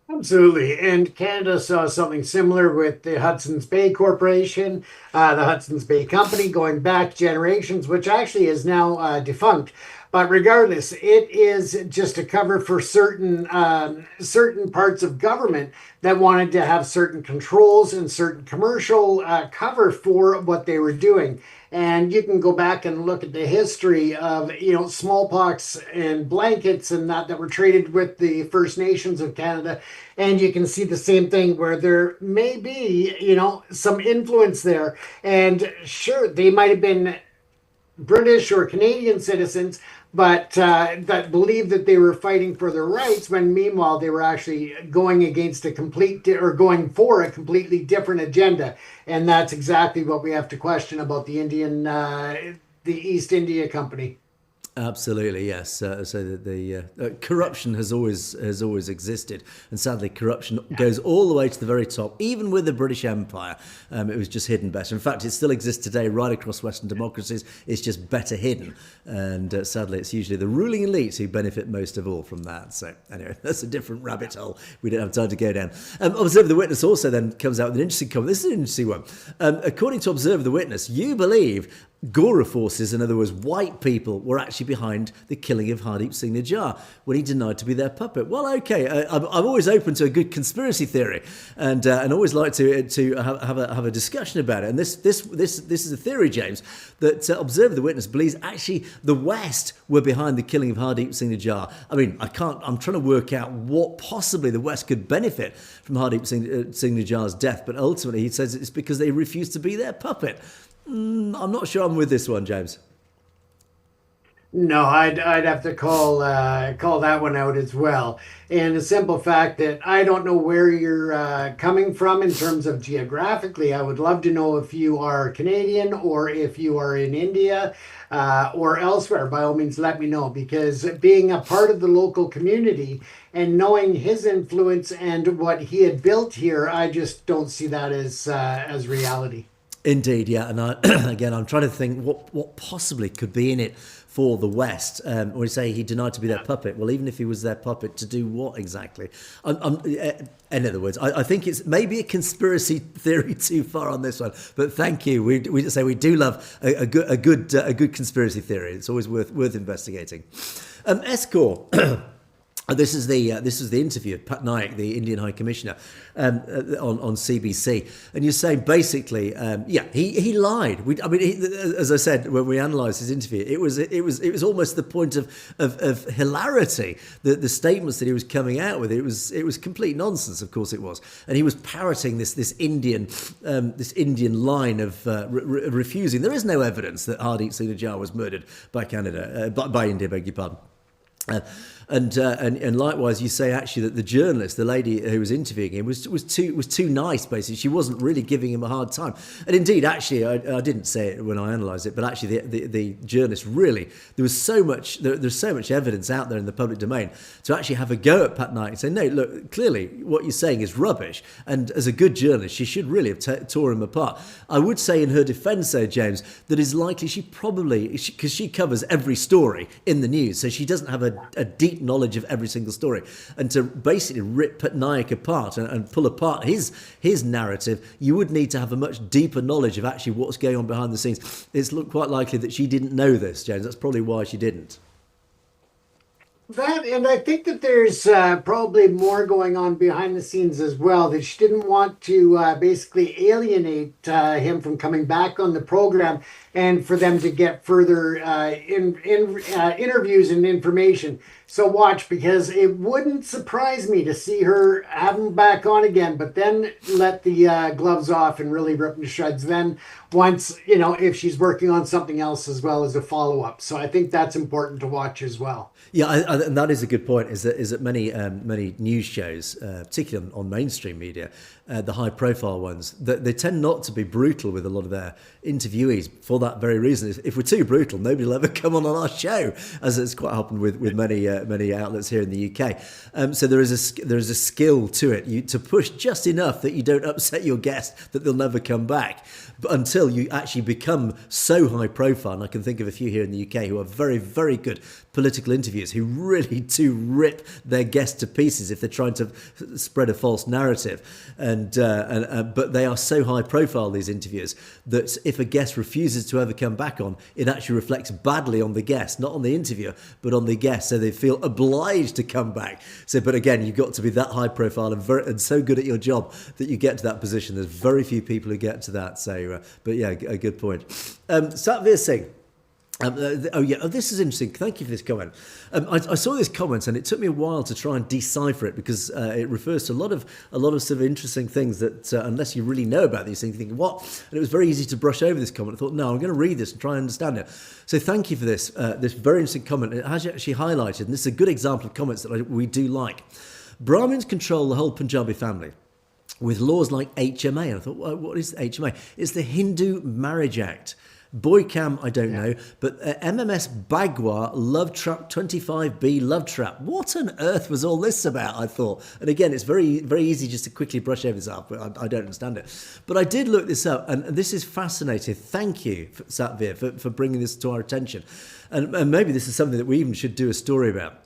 Absolutely. And Canada saw something similar with the Hudson's Bay Corporation, the Hudson's Bay Company, going back generations, which actually is now defunct. But regardless, it is just a cover for certain parts of government that wanted to have certain controls and certain commercial cover for what they were doing. And you can go back and look at the history of, smallpox and blankets and that were traded with the First Nations of Canada. And you can see the same thing where there may be, some influence there. And sure, they might have been British or Canadian citizens, but that believed that they were fighting for their rights, when meanwhile they were actually going for a completely different agenda. And that's exactly what we have to question about the East India Company. Absolutely, yes. So the corruption has always existed, and sadly, corruption goes all the way to the very top. Even with the British Empire, it was just hidden better. In fact, it still exists today right across Western democracies. It's just better hidden, and sadly, it's usually the ruling elites who benefit most of all from that. So anyway, that's a different rabbit hole we don't have time to go down. Observe the Witness also then comes out with an interesting comment. This is an interesting one. According to Observe the Witness, you believe Gora forces, in other words, white people, were actually behind the killing of Hardeep Singh Nijjar when he denied to be their puppet. Well, okay, I'm always open to a good conspiracy theory, and always like to have a discussion about it. And this is a theory, James, that Observe the Witness believes actually the West were behind the killing of Hardeep Singh Nijjar. I mean, I'm trying to work out what possibly the West could benefit from Hardeep Singh Nijjar's death, but ultimately he says it's because they refused to be their puppet. I'm not sure I'm with this one, James. No, I'd have to call that one out as well. And the simple fact that I don't know where you're coming from in terms of geographically. I would love to know if you are Canadian or if you are in India or elsewhere. By all means, let me know, because being a part of the local community and knowing his influence and what he had built here, I just don't see that as reality. Indeed, yeah, and I'm trying to think what possibly could be in it for the West. When you say he denied to be their puppet, well, even if he was their puppet, to do what exactly? In other words, I think it's maybe a conspiracy theory too far on this one. But thank you. We do love a good conspiracy theory. It's always worth investigating. Escort. This is the interview of Pat Naik, the Indian High Commissioner, on CBC, and you're saying basically, he lied. As I said when we analysed his interview, it was almost the point of hilarity. The statements that he was coming out with, it was complete nonsense. Of course, it was, and he was parroting this Indian line of refusing. There is no evidence that Hardeep Singh Nijjar was murdered by India. Beg your pardon. And likewise, you say actually that the journalist, the lady who was interviewing him, was too nice. Basically, she wasn't really giving him a hard time. And indeed, actually, I didn't say it when I analysed it, but actually, the journalist really there's so much evidence out there in the public domain to actually have a go at Pat Naik and say, no, look, clearly what you're saying is rubbish. And as a good journalist, she should really have tore him apart. I would say in her defence, though, James, that is likely because she covers every story in the news, so she doesn't have a deep knowledge of every single story, and to basically rip Pat Naik apart and pull apart his narrative, you would need to have a much deeper knowledge of actually what's going on behind the scenes. It's quite likely that she didn't know this, James. That's probably why she didn't. That, and I think that there's probably more going on behind the scenes as well. That she didn't want to basically alienate him from coming back on the program, and for them to get further interviews and information. So watch, because it wouldn't surprise me to see her have him back on again, but then let the gloves off and really rip him to shreds. Then once if she's working on something else as well as a follow up. So I think that's important to watch as well. Yeah, and that is a good point. Is that many news shows, particularly on mainstream media, the high profile ones, they tend not to be brutal with a lot of their interviewees for that very reason. If we're too brutal, nobody will ever come on our show, as it's quite happened with many outlets here in the UK. So there is a skill to it, to push just enough that you don't upset your guest that they'll never come back, but until you actually become so high profile. And I can think of a few here in the UK who are very, very good political interviewers who really do rip their guests to pieces if they're trying to spread a false narrative. But they are so high profile, these interviewers, that if a guest refuses to ever come back on, it actually reflects badly on the guest, not on the interviewer, but on the guest. So they feel obliged to come back. So, but again, you've got to be that high profile and so good at your job that you get to that position. There's very few people who get to that. So, but yeah, a good point. Satvir Singh. This is interesting. Thank you for this comment. I saw this comment and it took me a while to try and decipher it, because it refers to a lot of sort of interesting things that unless you really know about these things, you think what? And it was very easy to brush over this comment. I thought, no, I'm going to read this and try and understand it. So thank you for this very interesting comment. It has actually highlighted, and this is a good example of comments that we do like. Brahmins control the whole Punjabi family with laws like HMA. And I thought, well, what is HMA? It's the Hindu Marriage Act. Boycam, I don't know, but MMS Bagua Love Trap 25B Love Trap. What on earth was all this about, I thought? And again, it's very, very easy just to quickly brush over this up, but I don't understand it. But I did look this up, and this is fascinating. Thank you, Satvir, for bringing this to our attention. And maybe this is something that we even should do a story about.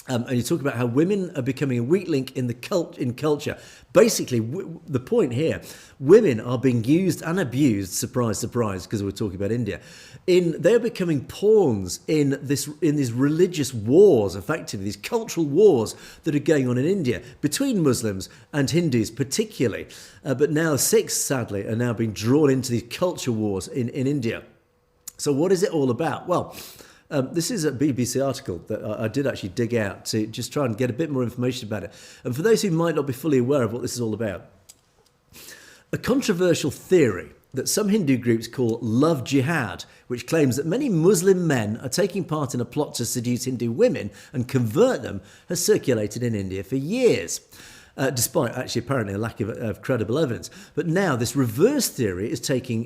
And you talk about how women are becoming a weak link in culture. Basically, the point here, women are being used and abused. Surprise, surprise, because we're talking about India. They're becoming pawns in these religious wars, effectively these cultural wars that are going on in India between Muslims and Hindus, particularly. But now Sikhs, sadly, are now being drawn into these culture wars in India. So what is it all about? Well, this is a BBC article that I did actually dig out to just try and get a bit more information about it. And for those who might not be fully aware of what this is all about, a controversial theory that some Hindu groups call love jihad, which claims that many Muslim men are taking part in a plot to seduce Hindu women and convert them, has circulated in India for years. Despite actually apparently a lack of credible evidence. But now this reverse theory is taking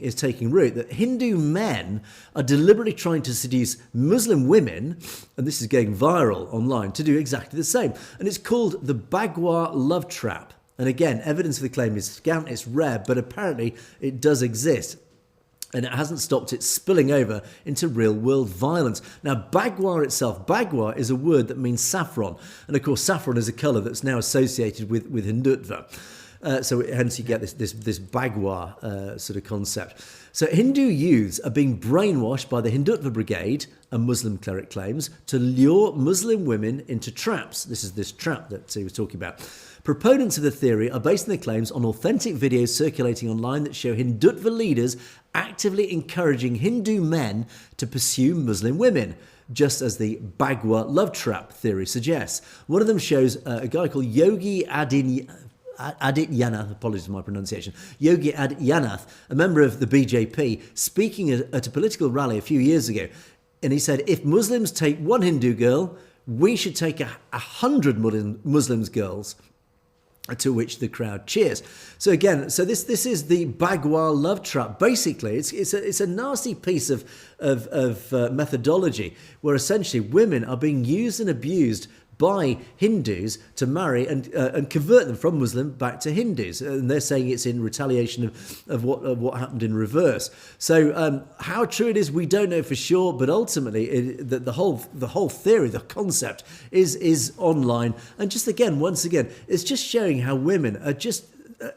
root, that Hindu men are deliberately trying to seduce Muslim women, and this is going viral online, to do exactly the same. And it's called the Bagua love trap. And again, evidence for the claim is scant, it's rare, but apparently it does exist. And it hasn't stopped it spilling over into real-world violence. Now, Bagua itself, Bagua is a word that means saffron. And of course, saffron is a colour that's now associated with Hindutva. So hence you get this Bagua sort of concept. So Hindu youths are being brainwashed by the Hindutva Brigade, a Muslim cleric claims, to lure Muslim women into traps. This is this trap that he was talking about. Proponents of the theory are basing their claims on authentic videos circulating online that show Hindutva leaders actively encouraging Hindu men to pursue Muslim women, just as the Bagua love trap theory suggests. One of them shows a guy called Yogi Adityanath, apologies for my pronunciation, Yogi Adityanath, a member of the BJP, speaking at a political rally a few years ago. And he said, if Muslims take one Hindu girl, we should take 100 Muslim girls. To which the crowd cheers. So again, this is the Bagua love trap. Basically, it's a nasty piece of methodology where essentially women are being used and abused by Hindus to marry and convert them from Muslim back to Hindus, and they're saying it's in retaliation of what happened in reverse. So how true it is, we don't know for sure, but ultimately the whole theory, the concept is online, and just once again, it's just showing how women are just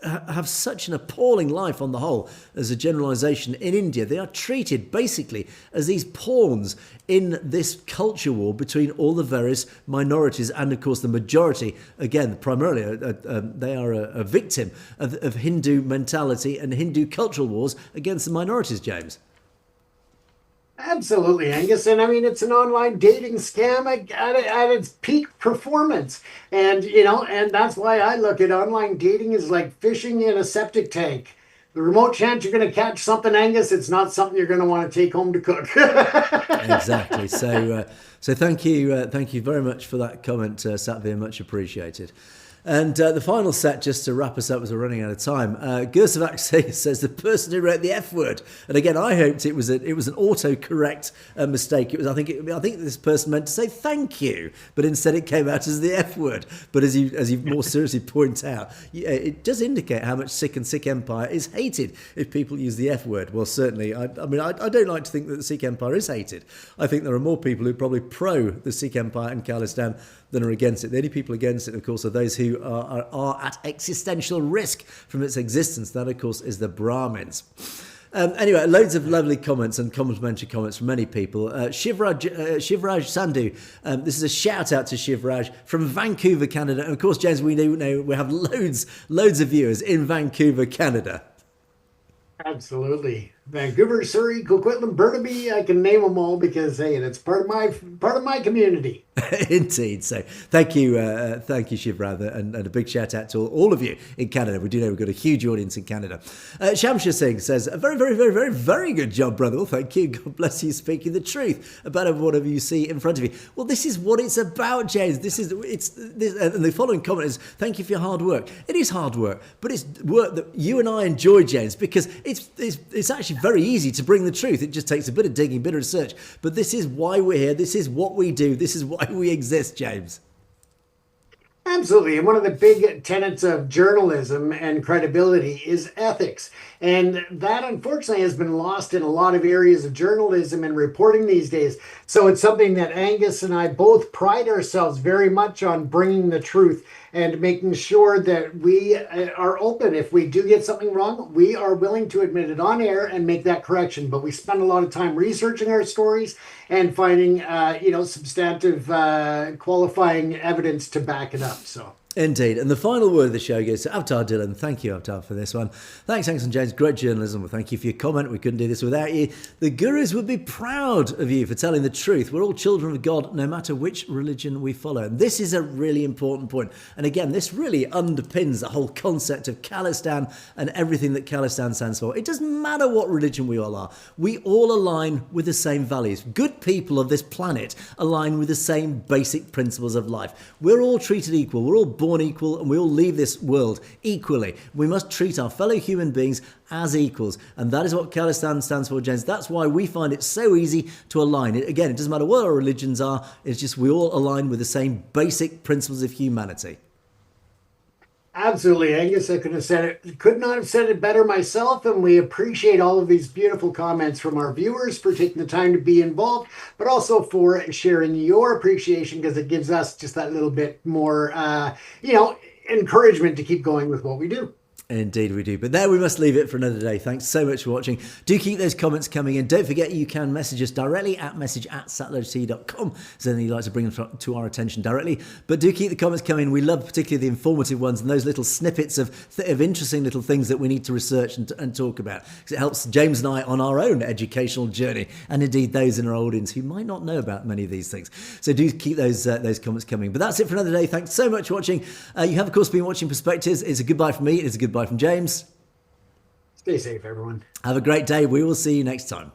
have such an appalling life on the whole as a generalisation in India. They are treated basically as these pawns in this culture war between all the various minorities and, of course, the majority. Again, primarily, they are a victim of Hindu mentality and Hindu cultural wars against the minorities, James. Absolutely, Angus. And I mean, it's an online dating scam at its peak performance. And, and that's why I look at online dating as like fishing in a septic tank. The remote chance you're going to catch something, Angus, it's not something you're going to want to take home to cook. Exactly. So thank you very much for that comment, Satvir. Much appreciated. And the final set, just to wrap us up as we're running out of time, Gursavac says the person who wrote the F word. And again, I hoped it was an autocorrect mistake. I think this person meant to say thank you, but instead it came out as the F word. But as you more seriously point out, it does indicate how much Sikh and Sikh Empire is hated if people use the F word. Well, certainly, I don't like to think that the Sikh Empire is hated. I think there are more people who are probably pro the Sikh Empire and Khalistan than are against it. The only people against it, of course, are those who are at existential risk from its existence. That, of course, is the Brahmins. Anyway, loads of lovely comments and complimentary comments from many people. Shivraj Sandhu, this is a shout out to Shivraj from Vancouver, Canada. And of course, James, we know we have loads of viewers in Vancouver, Canada. Absolutely. Vancouver, Surrey, Coquitlam, Burnaby, I can name them all because, hey, that's part of my community. Indeed. So thank you, Shivraj, and a big shout out to all of you in Canada. We do know we've got a huge audience in Canada. Shamshir Singh says, a very, very, very, very, very good job, brother. Well, thank you. God bless you, speaking the truth about whatever you see in front of you. Well, this is what it's about, James. And the following comment is, thank you for your hard work. It is hard work, but it's work that you and I enjoy, James, because it's actually very easy to bring the truth. It just takes a bit of digging, a bit of research. But this is why we're here. This is what we do. This is why we exist, James. Absolutely. And one of the big tenets of journalism and credibility is ethics. And that, unfortunately, has been lost in a lot of areas of journalism and reporting these days. So it's something that Angus and I both pride ourselves very much on, bringing the truth and making sure that we are open. If we do get something wrong, we are willing to admit it on air and make that correction. But we spend a lot of time researching our stories and finding, substantive, qualifying evidence to back it up. So. Indeed. And the final word of the show goes to Avtar Dillon. Thank you, Avtar, for this one. Thanks, Angus and James. Great journalism. Well, thank you for your comment. We couldn't do this without you. The gurus would be proud of you for telling the truth. We're all children of God, no matter which religion we follow. And this is a really important point. And again, this really underpins the whole concept of Khalistan and everything that Khalistan stands for. It doesn't matter what religion we all are. We all align with the same values. Good people of this planet align with the same basic principles of life. We're all treated equal. We're all born equal, and we all leave this world equally. We must treat our fellow human beings as equals, and that is what Khalistan stands for, James. That's why we find it so easy to align. It doesn't matter what our religions are, it's just we all align with the same basic principles of humanity. Absolutely, Angus. I could not have said it better myself, and we appreciate all of these beautiful comments from our viewers for taking the time to be involved, but also for sharing your appreciation, because it gives us just that little bit more, encouragement to keep going with what we do. Indeed we do. But there we must leave it for another day. Thanks so much for watching. Do keep those comments coming in. Don't forget you can message us directly at message@satellotc.com. Is there anything you'd like to bring to our attention directly? But do keep the comments coming. We love particularly the informative ones and those little snippets of interesting little things that we need to research and talk about. Because it helps James and I on our own educational journey, and indeed those in our audience who might not know about many of these things. So do keep those comments coming. But that's it for another day. Thanks so much for watching. You have, of course, been watching Perspectives. It's a goodbye from me. It's a goodbye from James. Stay safe, everyone. Have a great day. We will see you next time.